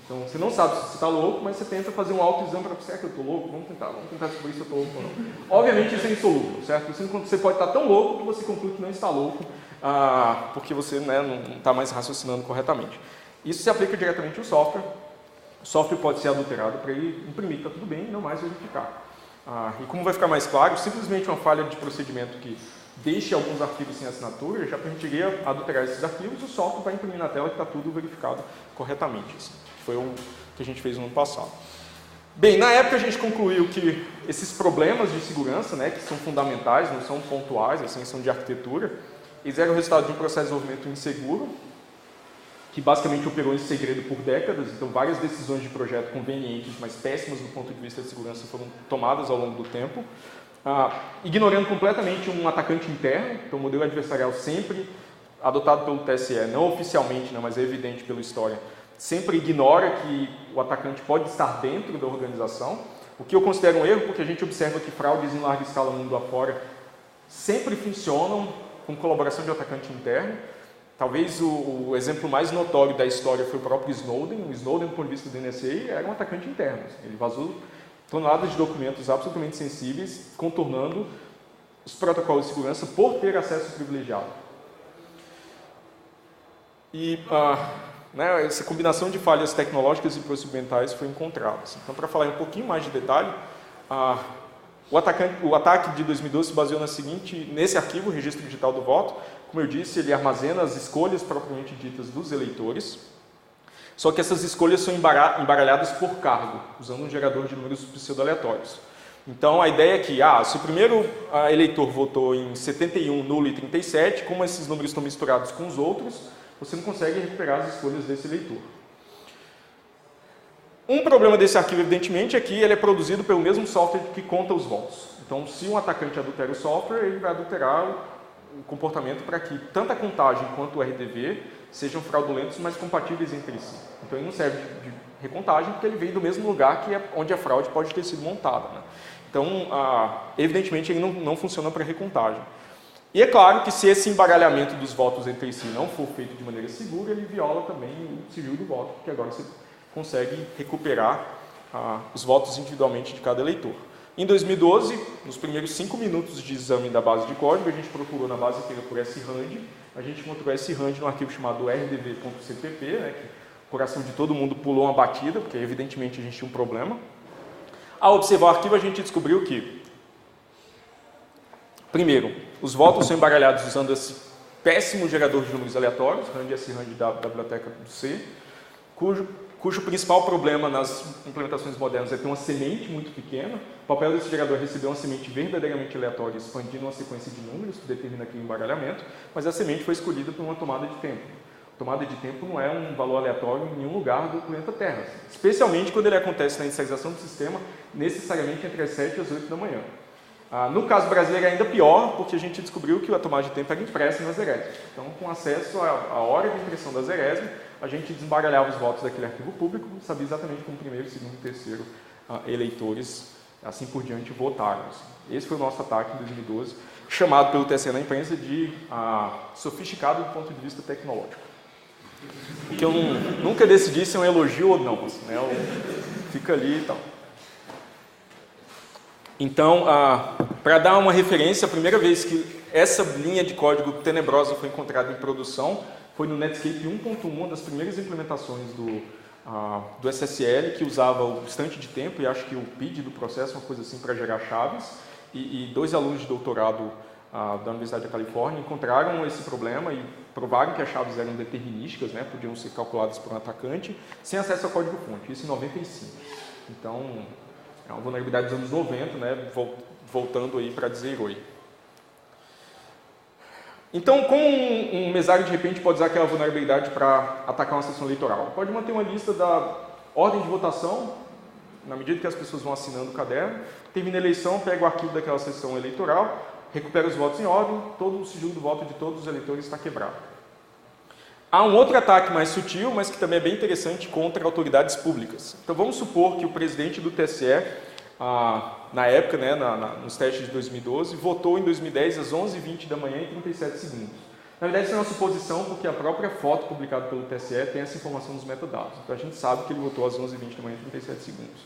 Então, você não sabe se você está louco, mas você tenta fazer um autoexame para será que eu estou louco? Vamos tentar descobrir se eu estou louco ou não. Obviamente, isso é insolúvel, certo? Você pode estar tão louco que você conclui que não está louco, porque você não está mais raciocinando corretamente. Isso se aplica diretamente ao software. O software pode ser adulterado para ele imprimir que está tudo bem e não mais verificar. E como vai ficar mais claro, simplesmente uma falha de procedimento que deixe alguns arquivos sem assinatura, já permitiria adulterar esses arquivos, o software vai imprimir na tela que está tudo verificado corretamente. Assim. Foi o que a gente fez no ano passado. Bem, na época a gente concluiu que esses problemas de segurança, né, que são fundamentais, não são pontuais, assim, são de arquitetura, eles eram o resultado de um processo de desenvolvimento inseguro, que basicamente operou em segredo por décadas, então várias decisões de projeto convenientes, mas péssimas do ponto de vista de segurança foram tomadas ao longo do tempo, ignorando completamente um atacante interno, então o modelo adversarial sempre adotado pelo TSE, não oficialmente, mas é evidente pela história, sempre ignora que o atacante pode estar dentro da organização, o que eu considero um erro, porque a gente observa que fraudes em larga escala mundo afora sempre funcionam com colaboração de atacante interno. Talvez o exemplo mais notório da história foi o próprio Snowden. O Snowden, do ponto de vista do NSA, era um atacante interno. Ele vazou toneladas de documentos absolutamente sensíveis, contornando os protocolos de segurança por ter acesso privilegiado. E essa combinação de falhas tecnológicas e procedimentais foi encontrada. Então, para falar um pouquinho mais de detalhe, o ataque de 2012 se baseou nesse arquivo, o registro digital do voto. Como eu disse, ele armazena as escolhas propriamente ditas dos eleitores, só que essas escolhas são embaralhadas por cargo, usando um gerador de números pseudo-aleatórios. Então, a ideia é que, se o primeiro eleitor votou em 71, nulo e 37, como esses números estão misturados com os outros, você não consegue recuperar as escolhas desse eleitor. Um problema desse arquivo, evidentemente, é que ele é produzido pelo mesmo software que conta os votos. Então, se um atacante adultera o software, ele vai adulterar o comportamento para que tanto a contagem quanto o RDV sejam fraudulentos, mas compatíveis entre si. Então, ele não serve de recontagem porque ele vem do mesmo lugar onde a fraude pode ter sido montada. Né? Então, evidentemente, ele não funciona para recontagem. E é claro que se esse embaralhamento dos votos entre si não for feito de maneira segura, ele viola também o sigilo do voto, porque agora você consegue recuperar os votos individualmente de cada eleitor. Em 2012, nos primeiros 5 minutos de exame da base de código, a gente procurou na base inteira por srand, a gente encontrou srand num arquivo chamado rdv.cpp, né, que o coração de todo mundo pulou uma batida, porque evidentemente a gente tinha um problema. Ao observar o arquivo, a gente descobriu que, primeiro, os votos são embaralhados usando esse péssimo gerador de números aleatórios, rand srand da biblioteca do C, cujo principal problema nas implementações modernas é ter uma semente muito pequena. O papel desse gerador é receber uma semente verdadeiramente aleatória, expandindo uma sequência de números que determina aquele embaralhamento, mas a semente foi escolhida por uma tomada de tempo. A tomada de tempo não é um valor aleatório em nenhum lugar do planeta Terra, especialmente quando ele acontece na inicialização do sistema, necessariamente entre as 7 e as 8 da manhã. No caso brasileiro é ainda pior, porque a gente descobriu que a tomada de tempo era impressa nas erésimas. Então, com acesso à hora de impressão das erésimas, a gente desembaralhava os votos daquele arquivo público, sabia exatamente como o primeiro, segundo e terceiro eleitores, assim por diante, votaram. Esse foi o nosso ataque em 2012, chamado pelo TSE na imprensa de sofisticado do ponto de vista tecnológico. Que eu nunca decidi se é um elogio ou não, assim, né? Fica ali e tal. Então, para dar uma referência, a primeira vez que essa linha de código tenebrosa foi encontrada em produção foi no Netscape 1.1, uma das primeiras implementações do SSL, que usava o instante de tempo e acho que o PID do processo, uma coisa assim, para gerar chaves. E 2 alunos de doutorado da Universidade da Califórnia encontraram esse problema e provaram que as chaves eram determinísticas, né, podiam ser calculadas por um atacante, sem acesso ao código-fonte, isso em 95. Então, é uma vulnerabilidade dos anos 90, né, voltando aí para dizer oi. Então, como um mesário de repente pode usar aquela vulnerabilidade para atacar uma sessão eleitoral? Pode manter uma lista da ordem de votação, na medida que as pessoas vão assinando o caderno, termina a eleição, pega o arquivo daquela sessão eleitoral, recupera os votos em ordem, todo o sigilo do voto de todos os eleitores está quebrado. Há um outro ataque mais sutil, mas que também é bem interessante, contra autoridades públicas. Então, vamos supor que o presidente do TSE, na época, né, nos testes de 2012, votou em 2010 às 11h20 da manhã e 37 segundos. Na verdade, isso é uma suposição, porque a própria foto publicada pelo TSE tem essa informação nos metadados. Então, a gente sabe que ele votou às 11h20 da manhã e 37 segundos.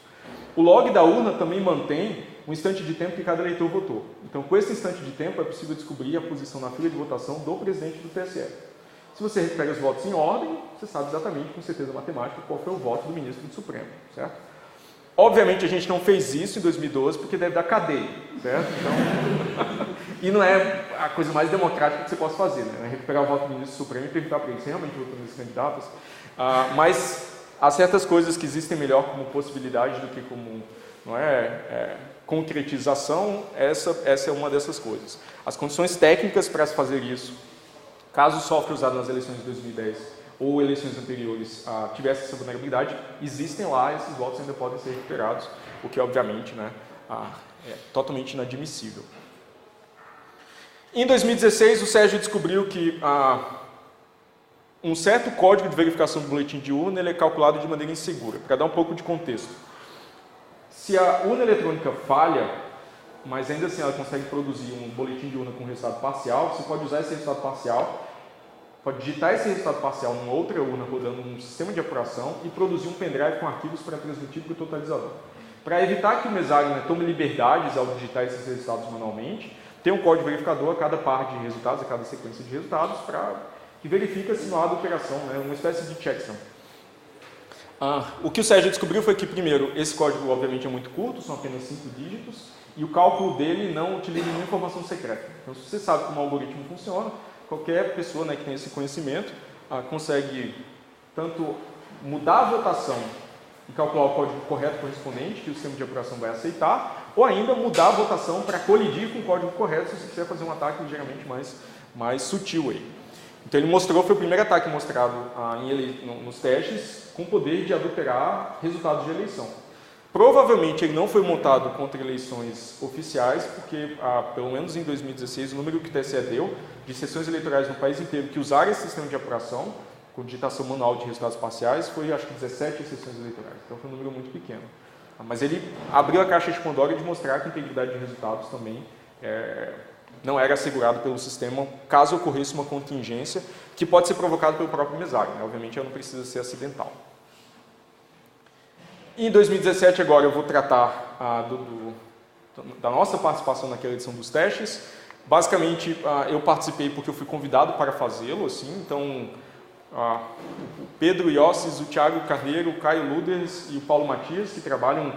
O log da urna também mantém o instante de tempo que cada eleitor votou. Então, com esse instante de tempo, é possível descobrir a posição na fila de votação do presidente do TSE. Se você recupera os votos em ordem, você sabe exatamente, com certeza matemática, qual foi o voto do ministro do Supremo, certo? Obviamente, a gente não fez isso em 2012, porque deve dar cadeia, certo? Então, E não é a coisa mais democrática que você possa fazer, né? Recuperar o voto do ministro Supremo e perguntar para ele se realmente votou nesses candidatos. Mas há certas coisas que existem melhor como possibilidade do que como, não concretização. Essa é uma dessas coisas. As condições técnicas para se fazer isso, caso o software usado nas eleições de 2010 ou eleições anteriores tivesse essa vulnerabilidade, existem lá, esses votos ainda podem ser recuperados, o que obviamente é totalmente inadmissível. Em 2016, o Sérgio descobriu que um certo código de verificação do boletim de urna ele é calculado de maneira insegura. Para dar um pouco de contexto. Se a urna eletrônica falha, mas ainda assim ela consegue produzir um boletim de urna com resultado parcial, você pode usar esse resultado parcial, pode digitar esse resultado parcial numa outra urna rodando um sistema de apuração e produzir um pendrive com arquivos para transmitir para o totalizador. Para evitar que o mesário tome liberdades ao digitar esses resultados manualmente, tem um código verificador a cada par de resultados, a cada sequência de resultados, que verifica se não há adulteração, uma espécie de checksum. O que o Sérgio descobriu foi que, primeiro, esse código obviamente é muito curto, são apenas 5 dígitos, e o cálculo dele não utiliza nenhuma informação secreta. Então, se você sabe como o algoritmo funciona, qualquer pessoa que tem esse conhecimento consegue tanto mudar a votação e calcular o código correto correspondente, que o sistema de apuração vai aceitar, ou ainda mudar a votação para colidir com o código correto, se você quiser fazer um ataque ligeiramente mais sutil aí. Então ele mostrou, foi o primeiro ataque mostrado nos testes, com poder de adulterar resultados de eleição. Provavelmente ele não foi montado contra eleições oficiais, porque pelo menos em 2016 o número que o TSE deu de sessões eleitorais no país inteiro que usaram esse sistema de apuração, com digitação manual de resultados parciais, foi acho que 17 sessões eleitorais, então foi um número muito pequeno. Mas ele abriu a caixa de Pandora de mostrar que a integridade de resultados também não era assegurado pelo sistema, caso ocorresse uma contingência que pode ser provocada pelo próprio mesário. Obviamente, ela não precisa ser acidental. Em 2017, agora, eu vou tratar da nossa participação naquela edição dos testes. Basicamente, eu participei porque eu fui convidado para fazê-lo, assim, então o Pedro Iosses, o Thiago Carneiro, o Caio Luders e o Paulo Matias, que trabalham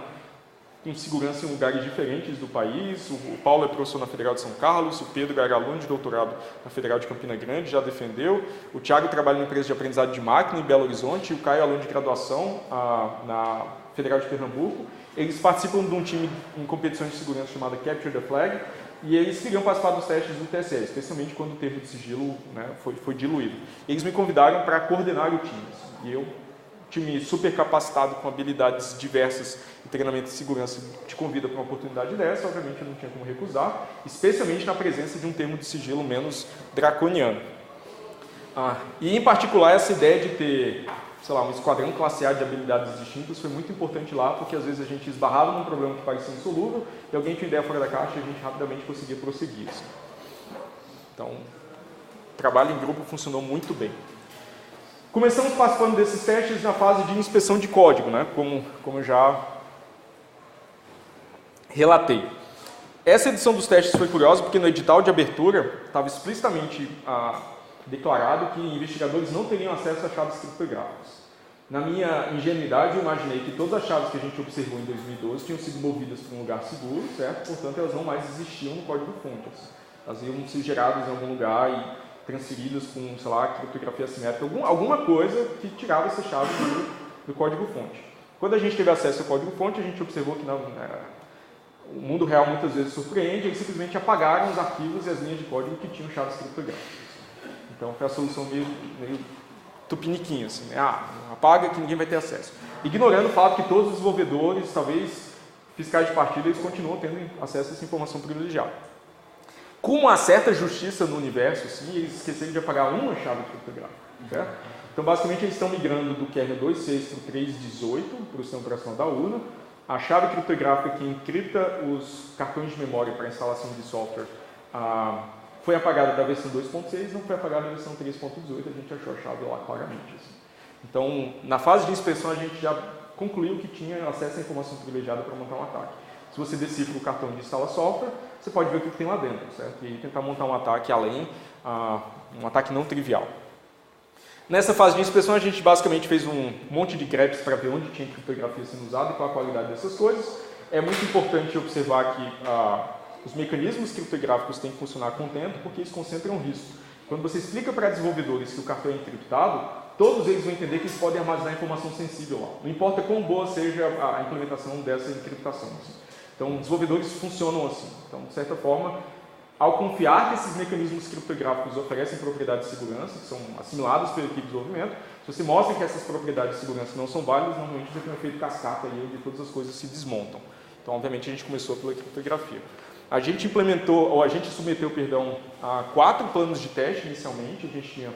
com segurança em lugares diferentes do país. O Paulo é professor na Federal de São Carlos, o Pedro era aluno de doutorado na Federal de Campina Grande, já defendeu. O Thiago trabalha na empresa de aprendizado de máquina em Belo Horizonte, e o Caio é aluno de graduação na Federal de Pernambuco. Eles participam de um time em competições de segurança chamada Capture the Flag, e eles queriam participar dos testes do TSE, especialmente quando o termo de sigilo foi diluído. Eles me convidaram para coordenar o time, e eu, time super capacitado com habilidades diversas e treinamento de segurança, te convida para uma oportunidade dessa, obviamente eu não tinha como recusar, especialmente na presença de um termo de sigilo menos draconiano. E em particular essa ideia de ter, sei lá, um esquadrão classe A de habilidades distintas foi muito importante lá, porque às vezes a gente esbarrava num problema que parecia insolúvel e alguém tinha ideia fora da caixa e a gente rapidamente conseguia prosseguir. Então, o trabalho em grupo funcionou muito bem. Começamos participando desses testes na fase de inspeção de código, como eu já relatei. Essa edição dos testes foi curiosa porque no edital de abertura estava explicitamente declarado que investigadores não teriam acesso a chaves criptográficas. Na minha ingenuidade, eu imaginei que todas as chaves que a gente observou em 2012 tinham sido movidas para um lugar seguro, certo? Portanto, elas não mais existiam no código-fonte. Elas iam ser geradas em algum lugar e transferidas com, sei lá, criptografia assimétrica, alguma coisa que tirava essa chave do código-fonte. Quando a gente teve acesso ao código-fonte, a gente observou que o mundo real muitas vezes surpreende, eles simplesmente apagaram os arquivos e as linhas de código que tinham chaves criptográficas. Então foi a solução meio tupiniquinha, assim, apaga que ninguém vai ter acesso. Ignorando o fato que todos os desenvolvedores, talvez fiscais de partida, eles continuam tendo acesso a essa informação privilegiada. Com uma certa justiça no universo, assim, eles esqueceram de apagar uma chave criptográfica, certo? Então, basicamente, eles estão migrando do kernel 2.6 para o 3.18, para o sistema operacional da urna. A chave criptográfica que encripta os cartões de memória para instalação de software foi apagada da versão 2.6, não foi apagada da versão 3.18, a gente achou a chave lá claramente. Assim. Então, na fase de inspeção, a gente já concluiu que tinha acesso à informação privilegiada para montar um ataque. Se você decifra o cartão de instala software, você pode ver o que tem lá dentro, certo? E aí tentar montar um ataque além, um ataque não trivial. Nessa fase de inspeção, a gente basicamente fez um monte de greps para ver onde tinha criptografia sendo usada e qual a qualidade dessas coisas. É muito importante observar que Os mecanismos criptográficos têm que funcionar contento porque isso concentra um risco. Quando você explica para desenvolvedores que o cartão é encriptado, todos eles vão entender que eles podem armazenar informação sensível lá. Não importa quão boa seja a implementação dessa encriptação. Assim. Então, desenvolvedores funcionam assim. Então, de certa forma, ao confiar que esses mecanismos criptográficos oferecem propriedades de segurança, que são assimiladas pela equipe de desenvolvimento, se você mostra que essas propriedades de segurança não são válidas, normalmente você tem um efeito cascata aí, onde todas as coisas se desmontam. Então, obviamente, a gente começou pela criptografia. A gente submeteu, a 4 planos de teste inicialmente. A gente tinha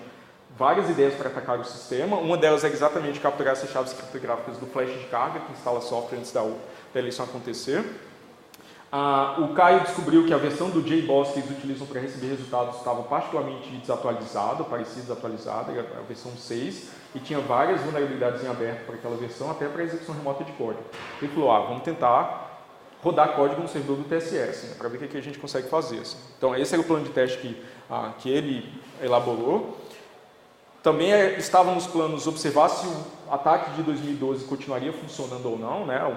várias ideias para atacar o sistema. Uma delas era exatamente capturar essas chaves criptográficas do flash de carga, que instala software antes da eleição acontecer. O Caio descobriu que a versão do JBoss que eles utilizam para receber resultados estava particularmente desatualizada, parecia desatualizada, era a versão 6, e tinha várias vulnerabilidades em aberto para aquela versão, até para a execução remota de código. Ele falou, vamos tentar rodar código no servidor do TSS, assim, para ver o que a gente consegue fazer. Assim. Então, esse era o plano de teste que ele elaborou. Também estava nos planos observar se o ataque de 2012 continuaria funcionando ou não, né, a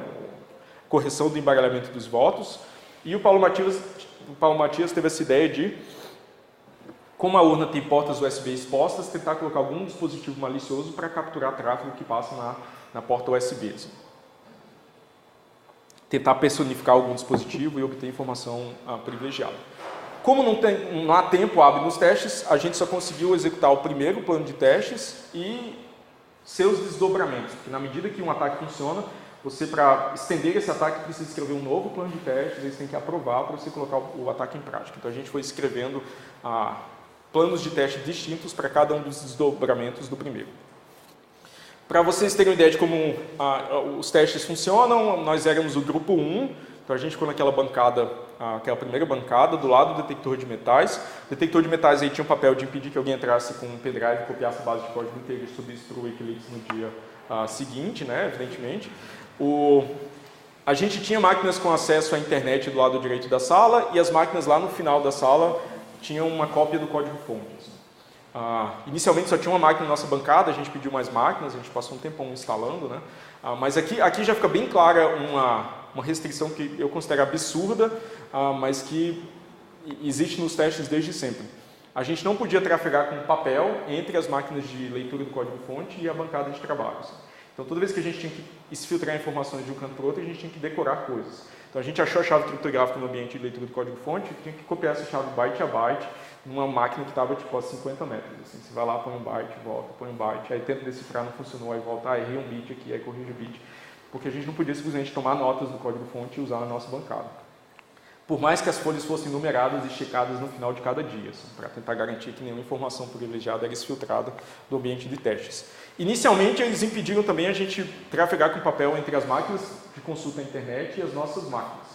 correção do embaralhamento dos votos. E o Paulo Matias teve essa ideia de, como a urna tem portas USB expostas, tentar colocar algum dispositivo malicioso para capturar tráfego que passa na porta USB. Assim. Tentar personificar algum dispositivo e obter informação privilegiada. Como não há tempo hábil nos testes, a gente só conseguiu executar o primeiro plano de testes e seus desdobramentos. Porque na medida que um ataque funciona, você, para estender esse ataque, precisa escrever um novo plano de testes, eles têm que aprovar para você colocar o ataque em prática. Então a gente foi escrevendo planos de teste distintos para cada um dos desdobramentos do primeiro. Para vocês terem uma ideia de como os testes funcionam, nós éramos o grupo 1, então a gente ficou naquela bancada, aquela primeira bancada, do lado do detector de metais. O detector de metais aí tinha o papel de impedir que alguém entrasse com um pendrive e copiasse a base de código inteira e subisse para o Wikileaks no dia seguinte, né, evidentemente. A gente tinha máquinas com acesso à internet do lado direito da sala e as máquinas lá no final da sala tinham uma cópia do código-fonte. Inicialmente só tinha uma máquina na nossa bancada, a gente pediu mais máquinas, a gente passou um tempão instalando, né? Mas aqui já fica bem clara uma restrição que eu considero absurda, mas que existe nos testes desde sempre. A gente não podia trafegar com papel entre as máquinas de leitura do código-fonte e a bancada de trabalho. Assim. Então, toda vez que a gente tinha que exfiltrar informações de um canto para o outro, a gente tinha que decorar coisas. Então, a gente achou a chave criptográfica no ambiente de leitura do código-fonte, tinha que copiar essa chave byte a byte numa máquina que estava tipo a 50 metros. Assim. Você vai lá, põe um byte, volta, põe um byte, aí tenta decifrar, não funcionou, aí volta, errei um bit aqui, aí corrige o bit. Porque a gente não podia simplesmente tomar notas do código-fonte e usar na nossa bancada. Por mais que as folhas fossem numeradas e checadas no final de cada dia, assim, para tentar garantir que nenhuma informação privilegiada era exfiltrada do ambiente de testes. Inicialmente, eles impediram também a gente trafegar com papel entre as máquinas de consulta à internet e as nossas máquinas.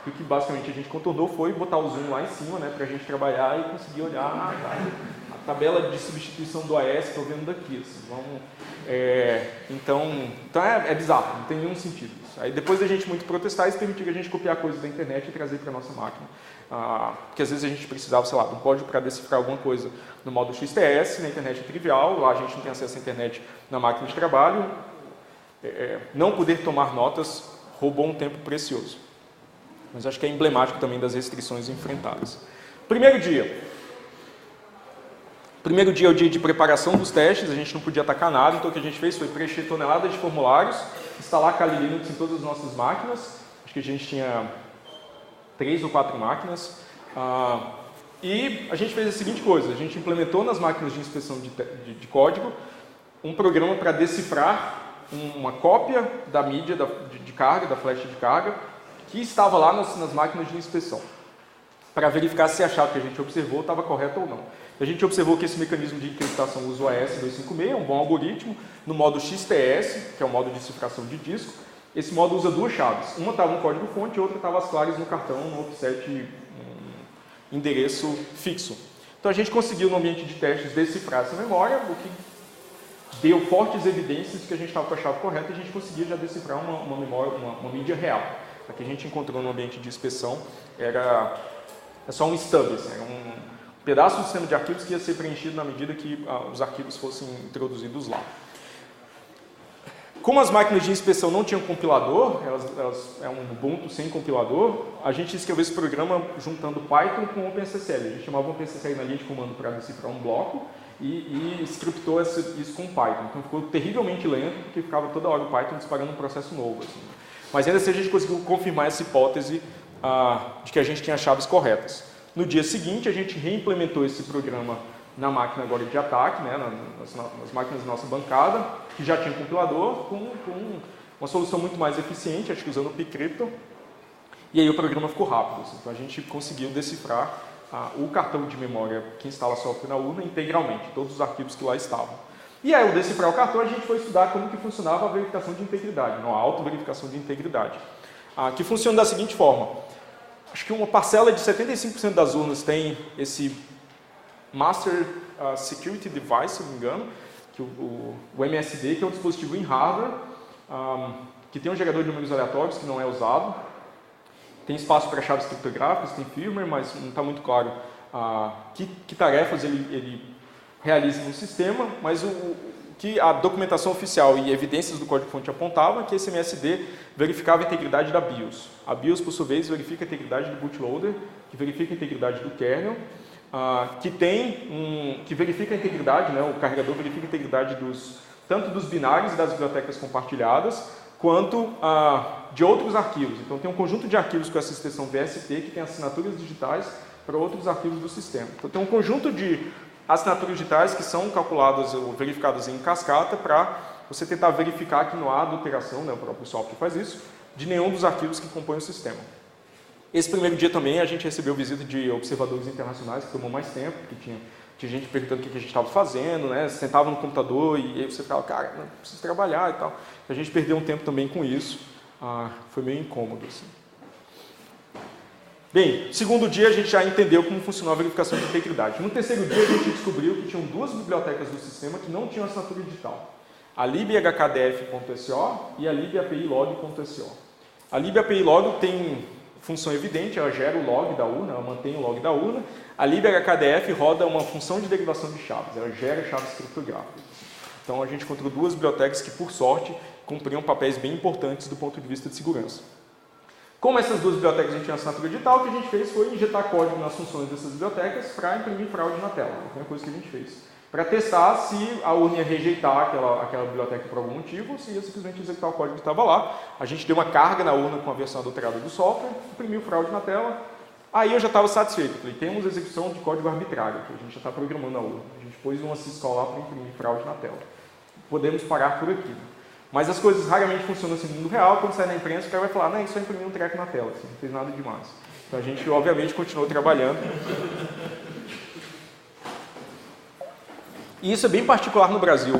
E o que basicamente a gente contornou foi botar o zoom lá em cima, né, para a gente trabalhar e conseguir olhar a tabela de substituição do AES, estou vendo daqui. Assim, então é bizarro, não tem nenhum sentido isso. Aí depois da gente muito protestar, eles permitiram a gente copiar coisas da internet e trazer para a nossa máquina. Porque às vezes a gente precisava, sei lá, de um código para decifrar alguma coisa no modo XTS, na internet é trivial, lá a gente não tem acesso à internet na máquina de trabalho. Não poder tomar notas roubou um tempo precioso. Mas acho que é emblemático também das restrições enfrentadas. Primeiro dia é o dia de preparação dos testes, a gente não podia atacar nada, então o que a gente fez foi preencher toneladas de formulários, instalar Kali Linux em todas as nossas máquinas, acho que a gente tinha 3 ou 4 máquinas, e a gente fez a seguinte coisa, a gente implementou nas máquinas de inspeção de código um programa para decifrar uma cópia da mídia de carga, da flash de carga, que estava lá nas máquinas de inspeção, para verificar se a chave que a gente observou estava correta ou não. A gente observou que esse mecanismo de encriptação usa o AES-256, é um bom algoritmo, no modo XTS, que é o modo de cifração de disco. Esse modo usa 2 chaves, uma estava no código-fonte e outra estava as claves no cartão, no offset, endereço fixo. Então a gente conseguiu no ambiente de testes decifrar essa memória, o que deu fortes evidências de que a gente estava com a chave correta e a gente conseguia já decifrar uma memória, uma mídia real. A que a gente encontrou no ambiente de inspeção era só um stub, assim, era um pedaço do sistema de arquivos que ia ser preenchido na medida que os arquivos fossem introduzidos lá. Como as máquinas de inspeção não tinham compilador, elas é um Ubuntu sem compilador, a gente escreveu esse programa juntando Python com OpenSSL. A gente chamava OpenSSL na linha de comando para decifrar um bloco e scriptou isso com Python. Então ficou terrivelmente lento, porque ficava toda hora o Python disparando um processo novo. Assim. Mas ainda assim a gente conseguiu confirmar essa hipótese de que a gente tinha chaves corretas. No dia seguinte, a gente reimplementou esse programa na máquina agora de ataque, né, nas máquinas da nossa bancada, que já tinha compilador, com uma solução muito mais eficiente, acho que usando o pcrypto, e aí o programa ficou rápido. Assim. Então a gente conseguiu decifrar o cartão de memória que instala software na urna integralmente, todos os arquivos que lá estavam. E aí, ao decifrar o cartão, a gente foi estudar como que funcionava a verificação de integridade, não, a auto-verificação de integridade, que funciona da seguinte forma. Acho que uma parcela de 75% das urnas tem esse Master Security Device, se não me engano, que o MSD, que é um dispositivo em hardware, que tem um gerador de números aleatórios que não é usado. Tem espaço para chaves criptográficas, tem firmware, mas não está muito claro que tarefas ele realiza no sistema, mas o que a documentação oficial e evidências do código-fonte apontavam é que esse MSD verificava a integridade da BIOS. A BIOS, por sua vez, verifica a integridade do bootloader, que verifica a integridade do kernel, que verifica a integridade, né, o carregador verifica a integridade tanto dos binários e das bibliotecas compartilhadas, quanto de outros arquivos. Então tem um conjunto de arquivos com essa extensão VST que tem assinaturas digitais para outros arquivos do sistema. Então tem um conjunto de assinaturas digitais que são calculadas ou verificadas em cascata para você tentar verificar que não há adulteração, né, o próprio software faz isso, de nenhum dos arquivos que compõem o sistema. Esse primeiro dia também a gente recebeu visita de observadores internacionais, que tomou mais tempo, porque tinha gente perguntando o que a gente estava fazendo, né? Você sentava no computador e aí você ficava, cara, não preciso trabalhar e tal. A gente perdeu um tempo também com isso, foi meio incômodo. Assim. Bem, segundo dia a gente já entendeu como funcionava a verificação de integridade. No terceiro dia a gente descobriu que tinham duas bibliotecas do sistema que não tinham assinatura digital. A libaphkdf.so e a libapilog.so. A libapilog tem função evidente, ela gera o log da urna, ela mantém o log da urna. A libHKDF roda uma função de derivação de chaves, ela gera chaves criptográficas. Então a gente encontrou duas bibliotecas que, por sorte, cumpriam papéis bem importantes do ponto de vista de segurança. Como essas duas bibliotecas a gente tinha assinatura digital, o que a gente fez foi injetar código nas funções dessas bibliotecas para imprimir fraude na tela. Foi a coisa que a gente fez. Para testar se a urna ia rejeitar aquela biblioteca por algum motivo, ou se ia simplesmente executar o código que estava lá. A gente deu uma carga na urna com a versão adulterada do software, imprimiu fraude na tela. Aí eu já estava satisfeito. Falei, temos execução de código arbitrário, que a gente já está programando a urna. A gente pôs uma syscall lá para imprimir fraude na tela. Podemos parar por aqui. Mas as coisas raramente funcionam assim no mundo real. Quando sai na imprensa, o cara vai falar, não, isso só imprimiu um treco na tela, assim, não fez nada demais. Então a gente, obviamente, continuou trabalhando. E isso é bem particular no Brasil.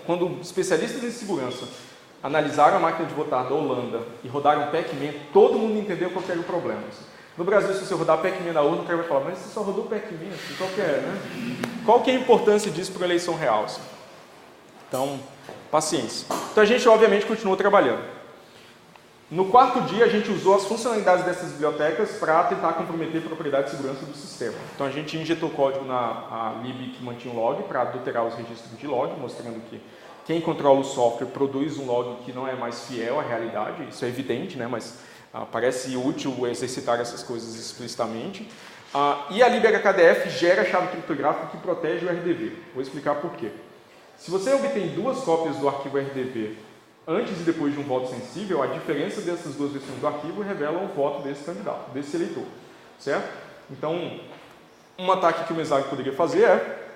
Quando especialistas em segurança analisaram a máquina de votar da Holanda e rodaram Pac-Man, todo mundo entendeu qual era o problema. No Brasil, se você rodar Pac-Man na urna, o cara vai falar, mas você só rodou Pac-Man, qual que é, né? Qual que é a importância disso para a eleição real? Assim? Então, paciência. Então a gente, obviamente, continuou trabalhando. No quarto dia, a gente usou as funcionalidades dessas bibliotecas para tentar comprometer a propriedade de segurança do sistema. Então a gente injetou código na lib que mantinha o log para adulterar os registros de log, mostrando que quem controla o software produz um log que não é mais fiel à realidade. Isso é evidente, né? Mas parece útil exercitar essas coisas explicitamente. E a libHKDF gera a chave criptográfica que protege o RDV. Vou explicar por quê. Se você obtém duas cópias do arquivo RDV antes e depois de um voto sensível, a diferença dessas duas versões do arquivo revela o voto desse candidato, desse eleitor, certo? Então, um ataque que o mesário poderia fazer é,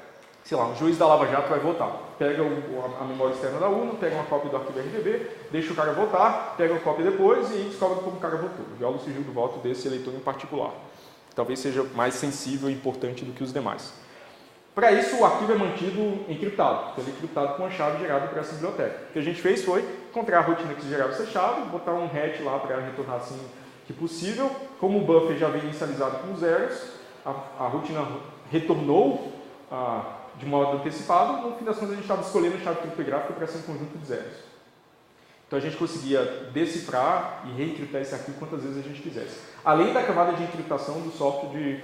sei lá, o juiz da Lava Jato vai votar, pega a memória externa da urna, pega uma cópia do arquivo RDV, deixa o cara votar, pega a cópia depois e descobre como o cara votou, viola o sigilo do voto desse eleitor em particular. Talvez seja mais sensível e importante do que os demais. Para isso, o arquivo é mantido encriptado. Então, ele é encriptado com a chave gerada por essa biblioteca. O que a gente fez foi encontrar a rotina que gerava essa chave, botar um hash lá para retornar assim que possível. Como o buffer já vem inicializado com zeros, a rotina retornou de modo antecipado. No fim das contas, a gente estava escolhendo a chave criptográfica para ser um conjunto de zeros. Então, a gente conseguia decifrar e reencriptar esse arquivo quantas vezes a gente quisesse. Além da camada de encriptação do software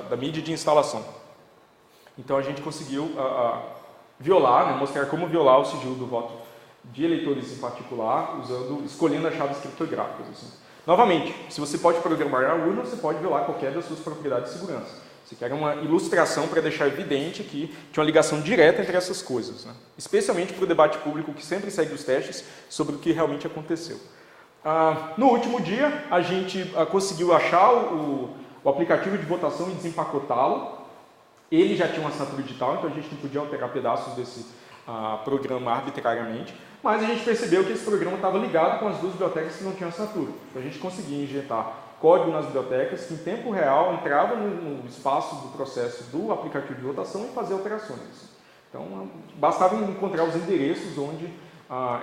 da mídia de instalação. Então a gente conseguiu violar, né, mostrar como violar o sigilo do voto de eleitores em particular, escolhendo as chaves criptográficas. Assim. Novamente, se você pode programar a urna, você pode violar qualquer das suas propriedades de segurança. Você quer uma ilustração para deixar evidente que tinha uma ligação direta entre essas coisas, né? Especialmente para o debate público que sempre segue os testes sobre o que realmente aconteceu. No último dia, a gente conseguiu achar o aplicativo de votação e desempacotá-lo. Ele já tinha uma assinatura digital, então a gente não podia alterar pedaços desse programa arbitrariamente, mas a gente percebeu que esse programa estava ligado com as duas bibliotecas que não tinham assinatura. Então a gente conseguia injetar código nas bibliotecas que em tempo real entrava no espaço do processo do aplicativo de votação e fazia alterações. Então bastava encontrar os endereços onde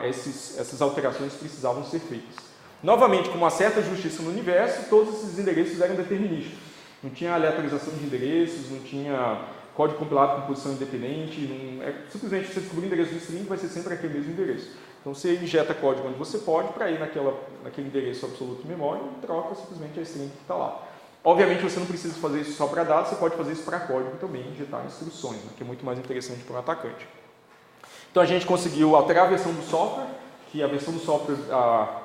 essas alterações precisavam ser feitas. Novamente, com uma certa justiça no universo, todos esses endereços eram determinísticos. Não tinha aleatorização de endereços, não tinha código compilado com posição independente, simplesmente você descobrir o endereço do string vai ser sempre aquele mesmo endereço. Então você injeta código onde você pode para ir naquele endereço absoluto de memória e troca simplesmente a string que está lá. Obviamente você não precisa fazer isso só para dados, você pode fazer isso para código também, injetar instruções, né, que é muito mais interessante para um atacante. Então a gente conseguiu alterar a versão do software, que a versão do software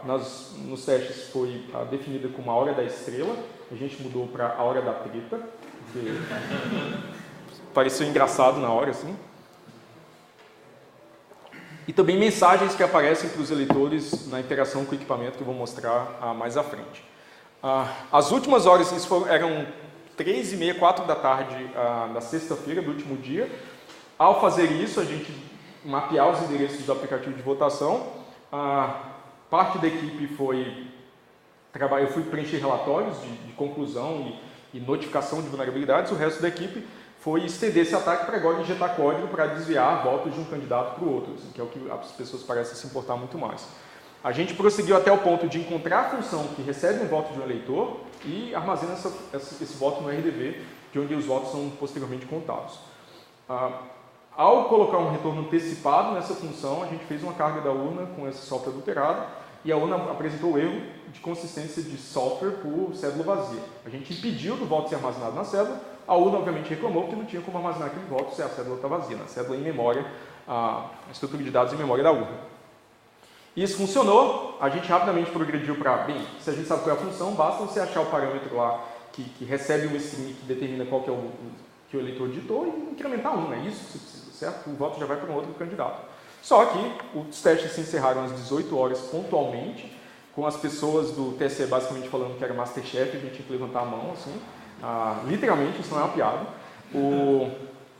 nos testes foi definida como a hora da estrela, a gente mudou para a hora da treta, porque pareceu engraçado na hora, assim. E também mensagens que aparecem para os eleitores na interação com o equipamento, que eu vou mostrar mais à frente. As últimas horas, eram 3h30, 4 da tarde da sexta-feira, do último dia. Ao fazer isso, a gente mapear os endereços do aplicativo de votação. Parte da equipe eu fui preencher relatórios de conclusão e notificação de vulnerabilidades, o resto da equipe foi estender esse ataque para agora injetar código para desviar votos de um candidato para o outro, assim, que é o que as pessoas parecem se importar muito mais. A gente prosseguiu até o ponto de encontrar a função que recebe um voto de um eleitor e armazena esse voto no RDV, de onde os votos são posteriormente contados. Ao colocar um retorno antecipado nessa função, a gente fez uma carga da urna com esse software adulterado e a urna apresentou o erro de consistência de software por cédula vazia. A gente impediu do voto ser armazenado na cédula, a urna obviamente reclamou porque não tinha como armazenar aquele voto se a cédula está vazia, a cédula em memória, a estrutura de dados em memória da urna. Isso funcionou, a gente rapidamente progrediu para, se a gente sabe qual é a função, basta você achar o parâmetro lá que recebe um string que determina qual que é o que o eleitor digitou e incrementar é isso que você precisa, certo? O voto já vai para um outro candidato. Só que os testes se encerraram às 18 horas pontualmente, com as pessoas do TSE basicamente falando que era Masterchef, a gente tinha que levantar a mão, assim, literalmente, isso não é uma piada.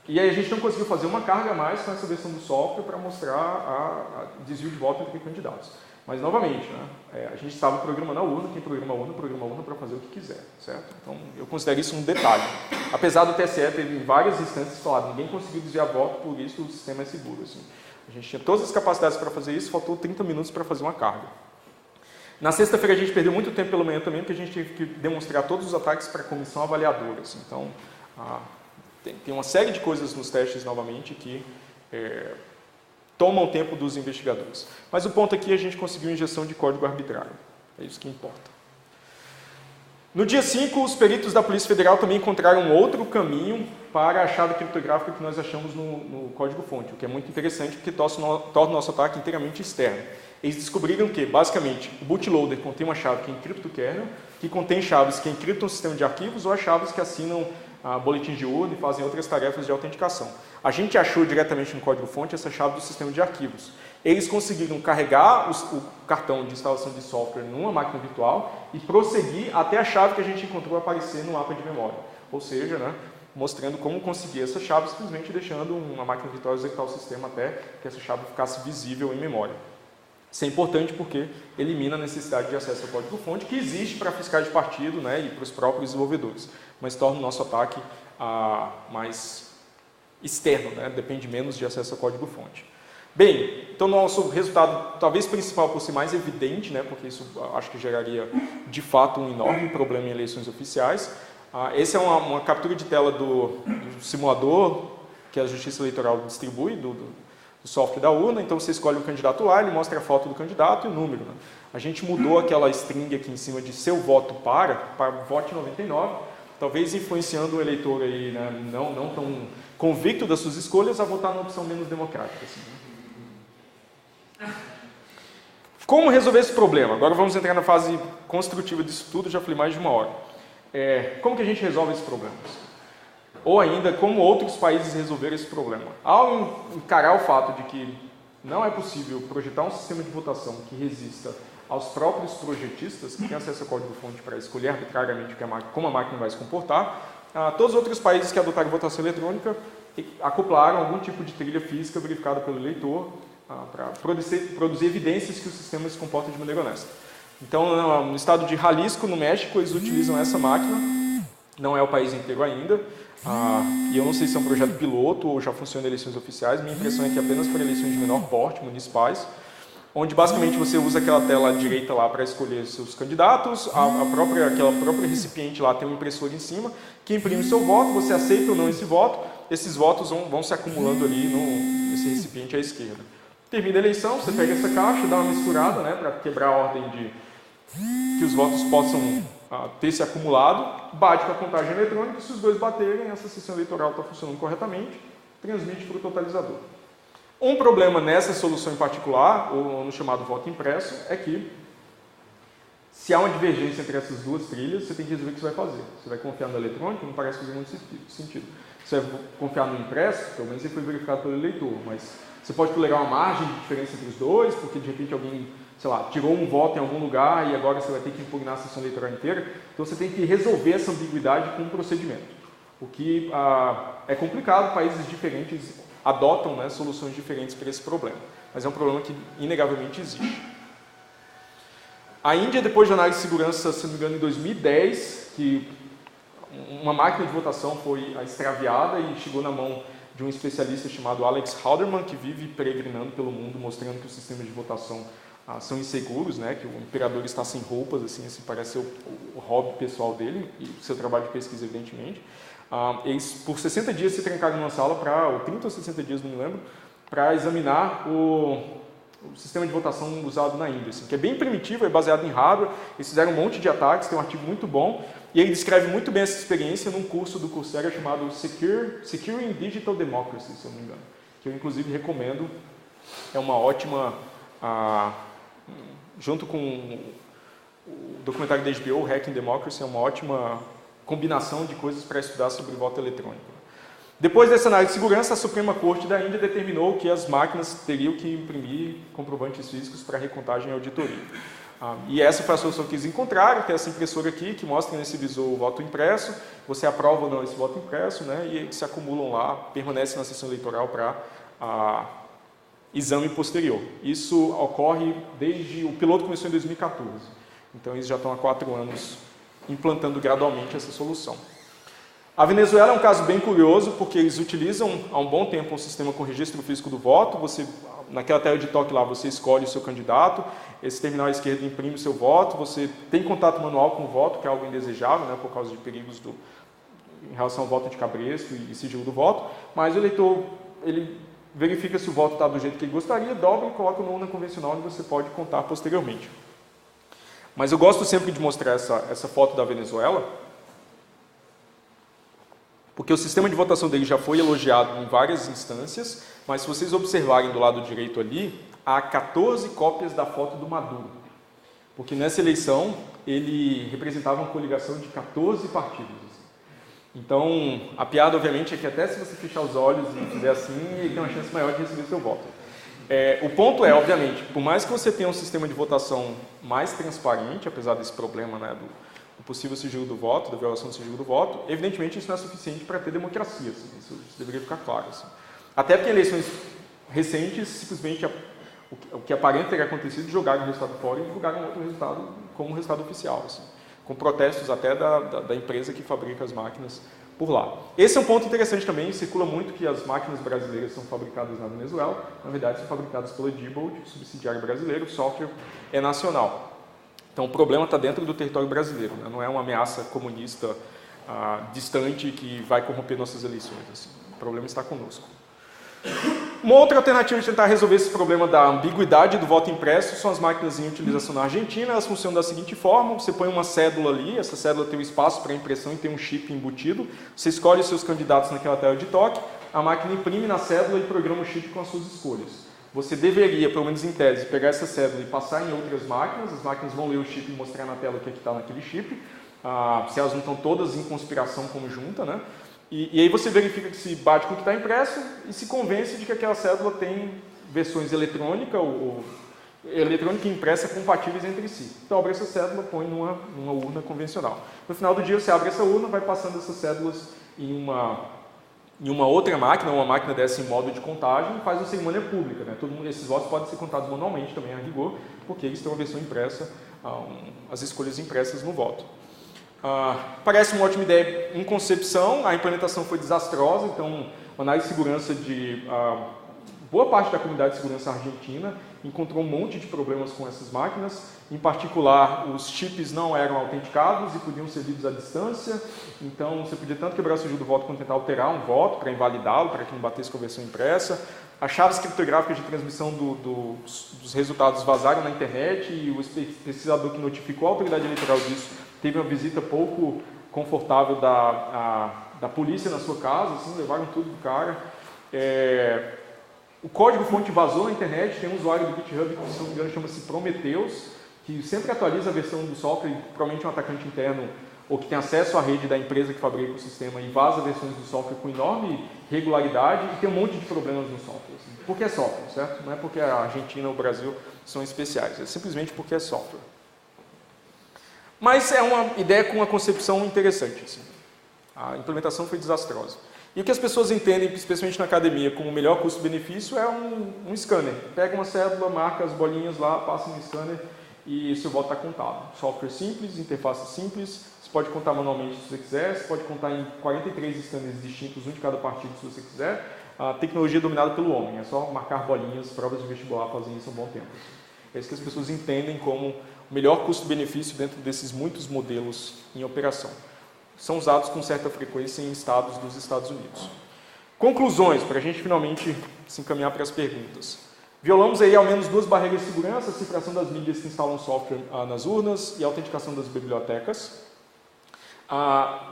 E aí a gente não conseguiu fazer uma carga a mais com essa versão do software para mostrar desvio de voto entre candidatos. Mas, novamente, a gente estava programando a urna, quem programa a urna para fazer o que quiser, certo? Então, eu considero isso um detalhe. Apesar do TSE ter em várias instâncias falado, ninguém conseguiu desviar voto, por isso o sistema é seguro. Assim. A gente tinha todas as capacidades para fazer isso, faltou 30 minutos para fazer uma carga. Na sexta-feira a gente perdeu muito tempo pela manhã também, porque a gente teve que demonstrar todos os ataques para a comissão avaliadora. Assim. Então, tem uma série de coisas nos testes, novamente, que tomam o tempo dos investigadores. Mas o ponto aqui é a gente conseguiu injeção de código arbitrário. É isso que importa. No dia 5, os peritos da Polícia Federal também encontraram outro caminho para a chave criptográfica que nós achamos no código-fonte, o que é muito interessante porque torna o nosso ataque inteiramente externo. Eles descobriram que, basicamente, o bootloader contém uma chave que encripta o kernel, que contém chaves que encriptam o sistema de arquivos ou as chaves que assinam boletins de urna e fazem outras tarefas de autenticação. A gente achou diretamente no código-fonte essa chave do sistema de arquivos. Eles conseguiram carregar o cartão de instalação de software numa máquina virtual e prosseguir até a chave que a gente encontrou aparecer no mapa de memória. Ou seja, mostrando como conseguir essa chave, simplesmente deixando uma máquina virtual executar o sistema até que essa chave ficasse visível em memória. Isso é importante porque elimina a necessidade de acesso ao código-fonte, que existe para fiscais de partido e para os próprios desenvolvedores, mas torna o nosso ataque mais externo, depende menos de acesso ao código-fonte. Bem, então nosso resultado, talvez principal por ser mais evidente, porque isso acho que geraria de fato um enorme problema em eleições oficiais. Essa é uma captura de tela do simulador que a Justiça Eleitoral distribui, do software da urna. Então você escolhe o candidato lá, ele mostra a foto do candidato e o número. A gente mudou aquela string aqui em cima de seu voto para vote 99, talvez influenciando o eleitor aí, não tão convicto das suas escolhas a votar na opção menos democrática. Assim, Como resolver esse problema? Agora vamos entrar na fase construtiva disso tudo, já falei mais de 1 hora. Como que a gente resolve esse problema? Ou ainda, como outros países resolveram esse problema? Ao encarar o fato de que não é possível projetar um sistema de votação que resista aos próprios projetistas, que têm acesso ao código-fonte para escolher arbitrariamente como a máquina vai se comportar, todos os outros países que adotaram votação eletrônica acoplaram algum tipo de trilha física verificada pelo eleitor para produzir evidências que o sistema se comporta de maneira honesta. Então, no estado de Jalisco, no México, eles utilizam essa máquina, não é o país inteiro ainda, e eu não sei se é um projeto piloto ou já funciona em eleições oficiais, minha impressão é que apenas para eleições de menor porte, municipais, onde basicamente você usa aquela tela à direita lá para escolher seus candidatos, aquela própria recipiente lá tem um impressor em cima, que imprime o seu voto, você aceita ou não esse voto, esses votos vão se acumulando ali nesse recipiente à esquerda. Termina a eleição, você pega essa caixa, dá uma misturada, né, para quebrar a ordem de que os votos possam ter se acumulado, bate com a contagem eletrônica, e se os dois baterem, essa sessão eleitoral está funcionando corretamente, transmite para o totalizador. Um problema nessa solução em particular, ou no chamado voto impresso, é que se há uma divergência entre essas duas trilhas, você tem que resolver o que você vai fazer. Você vai confiar no eletrônico? Não parece fazer muito sentido. Você vai confiar no impresso? Pelo menos ele foi verificado pelo eleitor, mas você pode tolerar uma margem de diferença entre os dois, porque de repente alguém, sei lá, tirou um voto em algum lugar e agora você vai ter que impugnar a sessão eleitoral inteira. Então você tem que resolver essa ambiguidade com um procedimento. O que é complicado, países diferentes adotam, né, soluções diferentes para esse problema. Mas é um problema que inegavelmente existe. A Índia, depois de análise de segurança, se não me engano, em 2010, que uma máquina de votação foi extraviada e chegou na mão de um especialista chamado Alex Halderman, que vive peregrinando pelo mundo, mostrando que os sistemas de votação são inseguros, né, que o imperador está sem roupas, assim parece ser o hobby pessoal dele, e o seu trabalho de pesquisa, evidentemente. Eles, por 60 dias, se trancaram numa sala, ou 30 ou 60 dias, não me lembro, para examinar o sistema de votação usado na Índia, assim, que é bem primitivo, é baseado em hardware. Eles fizeram um monte de ataques, tem um artigo muito bom, e ele descreve muito bem essa experiência num curso do Coursera chamado Securing Digital Democracy, se eu não me engano, que eu inclusive recomendo. É uma ótima, junto com o documentário da HBO, Hacking Democracy, é uma ótima combinação de coisas para estudar sobre voto eletrônico. Depois dessa análise de segurança, a Suprema Corte da Índia determinou que as máquinas teriam que imprimir comprovantes físicos para recontagem e auditoria. E essa foi a solução que eles encontraram, que é essa impressora aqui, que mostra nesse visor o voto impresso, você aprova ou não esse voto impresso, né, e eles se acumulam lá, permanecem na sessão eleitoral para exame posterior. Isso ocorre desde... O piloto começou em 2014, então eles já estão há 4 anos implantando gradualmente essa solução. A Venezuela é um caso bem curioso, porque eles utilizam há um bom tempo um sistema com registro físico do voto. Você, naquela tela de toque lá, você escolhe o seu candidato, esse terminal à esquerda imprime o seu voto, você tem contato manual com o voto, que é algo indesejável, né, por causa de perigos em relação ao voto de cabresto e sigilo do voto, mas o eleitor ele verifica se o voto está do jeito que ele gostaria, dobra e coloca no urna convencional, onde você pode contar posteriormente. Mas eu gosto sempre de mostrar essa foto da Venezuela, porque o sistema de votação dele já foi elogiado em várias instâncias, mas se vocês observarem do lado direito ali, há 14 cópias da foto do Maduro. Porque nessa eleição, ele representava uma coligação de 14 partidos. Então, a piada, obviamente, é que até se você fechar os olhos e fizer assim, ele tem uma chance maior de receber seu voto. O ponto é, obviamente, por mais que você tenha um sistema de votação mais transparente, apesar desse problema, né, do possível sigilo do voto, da violação do sigilo do voto, evidentemente isso não é suficiente para ter democracia, assim, isso deveria ficar claro. Assim. Até porque em eleições recentes, simplesmente o que aparenta ter acontecido, jogaram o resultado fora e divulgaram outro resultado como resultado oficial, assim, com protestos até da empresa que fabrica as máquinas por lá. Esse é um ponto interessante também, circula muito que as máquinas brasileiras são fabricadas na Venezuela, na verdade são fabricadas pela Diebold, subsidiário brasileiro, o software é nacional. Então, o problema está dentro do território brasileiro, né? Não é uma ameaça comunista distante que vai corromper nossas eleições. Assim. O problema está conosco. Uma outra alternativa de tentar resolver esse problema da ambiguidade do voto impresso são as máquinas em utilização na Argentina. Elas funcionam da seguinte forma: você põe uma cédula ali, essa cédula tem um espaço para impressão e tem um chip embutido. Você escolhe os seus candidatos naquela tela de toque, a máquina imprime na cédula e programa o chip com as suas escolhas. você deveria, pelo menos em tese, pegar essa cédula e passar em outras máquinas, as máquinas vão ler o chip e mostrar na tela o que está naquele chip, se elas não estão todas em conspiração conjunta, né? E aí você verifica que se bate com o que está impresso e se convence de que aquela cédula tem versões eletrônica ou eletrônica e impressa compatíveis entre si. Então, abre essa cédula, põe numa urna convencional. No final do dia, você abre essa urna, vai passando essas cédulas em uma outra máquina, uma máquina dessa em modo de contagem, e faz uma cerimônia pública. Né? Esses votos podem ser contados manualmente também, a rigor, porque eles têm uma versão impressa, as escolhas impressas no voto. Parece uma ótima ideia em concepção, a implementação foi desastrosa, então, a análise de segurança de boa parte da comunidade de segurança argentina encontrou um monte de problemas com essas máquinas, em particular, os chips não eram autenticados e podiam ser lidos à distância, então você podia tanto quebrar o sigilo do voto quanto tentar alterar um voto para invalidá-lo, para que não batesse com a versão impressa. As chaves criptográficas de transmissão dos resultados vazaram na internet e o pesquisador que notificou a autoridade eleitoral disso teve uma visita pouco confortável da polícia na sua casa, assim, levaram tudo do cara. O código-fonte vazou na internet, tem um usuário do GitHub que, se não me engano, chama-se Prometheus, que sempre atualiza a versão do software, provavelmente um atacante interno, ou que tem acesso à rede da empresa que fabrica o sistema e vaza versões do software com enorme regularidade e tem um monte de problemas no software. Assim. Porque é software, certo? Não é porque a Argentina ou o Brasil são especiais, é simplesmente porque é software. Mas é uma ideia com uma concepção interessante. Assim. A implementação foi desastrosa. E o que as pessoas entendem, especialmente na academia, como o melhor custo-benefício é um scanner. Pega uma cédula, marca as bolinhas lá, passa no scanner e seu voto está contado. Software simples, interface simples, você pode contar manualmente se você quiser, você pode contar em 43 scanners distintos, um de cada partido se você quiser. A tecnologia é dominada pelo homem, é só marcar bolinhas, provas de vestibular fazem isso há um bom tempo. É isso que as pessoas entendem como o melhor custo-benefício dentro desses muitos modelos em operação. São usados com certa frequência em estados dos Estados Unidos. Conclusões, para a gente finalmente se encaminhar para as perguntas. Violamos aí ao menos duas barreiras de segurança, a cifração das mídias que instalam software nas urnas e a autenticação das bibliotecas.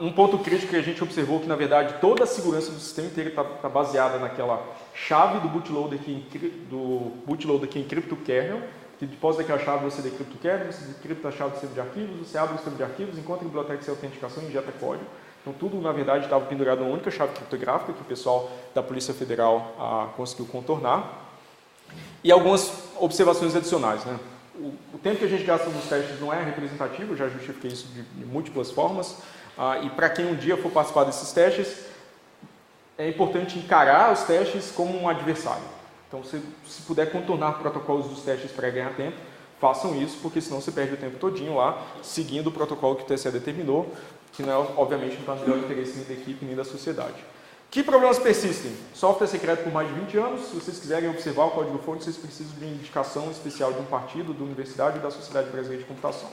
Um ponto crítico que a gente observou que, na verdade, toda a segurança do sistema inteiro está baseada naquela chave do bootloader que encripta o kernel, que depois daquela chave você decripta o kernel, você decripta a chave do sistema de arquivos, você abre o sistema de arquivos, encontra a biblioteca de autenticação e injeta código. Então tudo, na verdade, estava pendurado numa única chave criptográfica que o pessoal da Polícia Federal conseguiu contornar. E algumas observações adicionais. Né? O tempo que a gente gasta nos testes não é representativo, eu já justifiquei isso de múltiplas formas. E para quem um dia for participar desses testes, é importante encarar os testes como um adversário. Então, se puder contornar protocolos dos testes para ganhar tempo, façam isso, porque senão você perde o tempo todinho lá, seguindo o protocolo que o TSE determinou, que não é, obviamente, não está no melhor interesse nem da equipe, nem da sociedade. Que problemas persistem? Software secreto por mais de 20 anos. Se vocês quiserem observar o código-fonte, vocês precisam de uma indicação especial de um partido, da universidade ou da Sociedade Brasileira de Computação.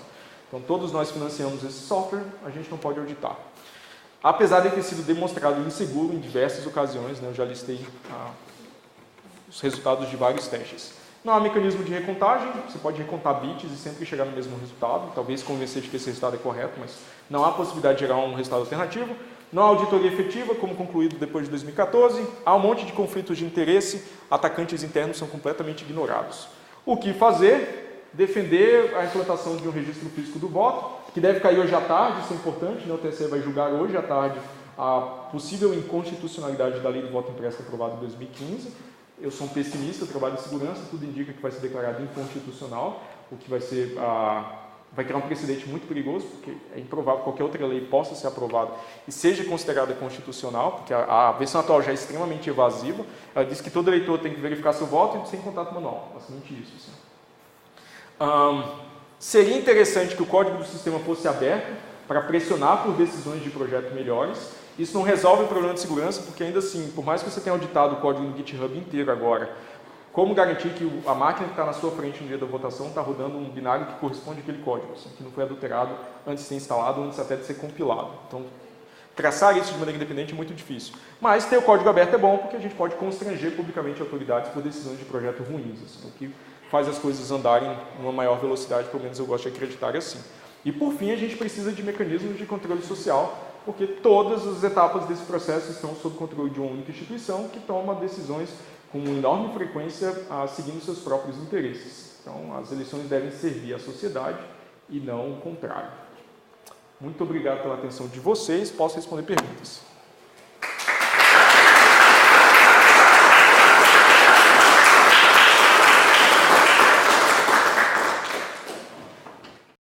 Então, todos nós financiamos esse software, a gente não pode auditar. Apesar de ter sido demonstrado inseguro em diversas ocasiões, né, eu já listei os resultados de vários testes. Não há mecanismo de recontagem, você pode recontar bits e sempre chegar no mesmo resultado, talvez convencer de que esse resultado é correto, mas não há possibilidade de gerar um resultado alternativo. Não há auditoria efetiva, como concluído depois de 2014. Há um monte de conflitos de interesse, atacantes internos são completamente ignorados. O que fazer? Defender a implantação de um registro físico do voto, que deve cair hoje à tarde, isso é importante, né? O TSE vai julgar hoje à tarde a possível inconstitucionalidade da lei do voto impresso aprovada em 2015. Eu sou um pessimista, eu trabalho em segurança, tudo indica que vai ser declarado inconstitucional, o que vai criar um precedente muito perigoso, porque é improvável que qualquer outra lei possa ser aprovada e seja considerada constitucional, porque a versão atual já é extremamente evasiva. Ela diz que todo eleitor tem que verificar seu voto e sem contato manual, basicamente isso. Assim. Seria interessante que o código do sistema fosse aberto para pressionar por decisões de projeto melhores. Isso não resolve o problema de segurança, porque ainda assim, por mais que você tenha auditado o código no GitHub inteiro agora, como garantir que a máquina que está na sua frente no dia da votação está rodando um binário que corresponde àquele código, assim, que não foi adulterado antes de ser instalado, antes até de ser compilado. Então, traçar isso de maneira independente é muito difícil. Mas ter o código aberto é bom, porque a gente pode constranger publicamente autoridades por decisões de projeto ruins, assim, o que faz as coisas andarem numa maior velocidade, pelo menos eu gosto de acreditar assim. E, por fim, a gente precisa de mecanismos de controle social, porque todas as etapas desse processo estão sob controle de uma única instituição que toma decisões com enorme frequência seguindo seus próprios interesses. Então, as eleições devem servir à sociedade e não o contrário. Muito obrigado pela atenção de vocês. Posso responder perguntas?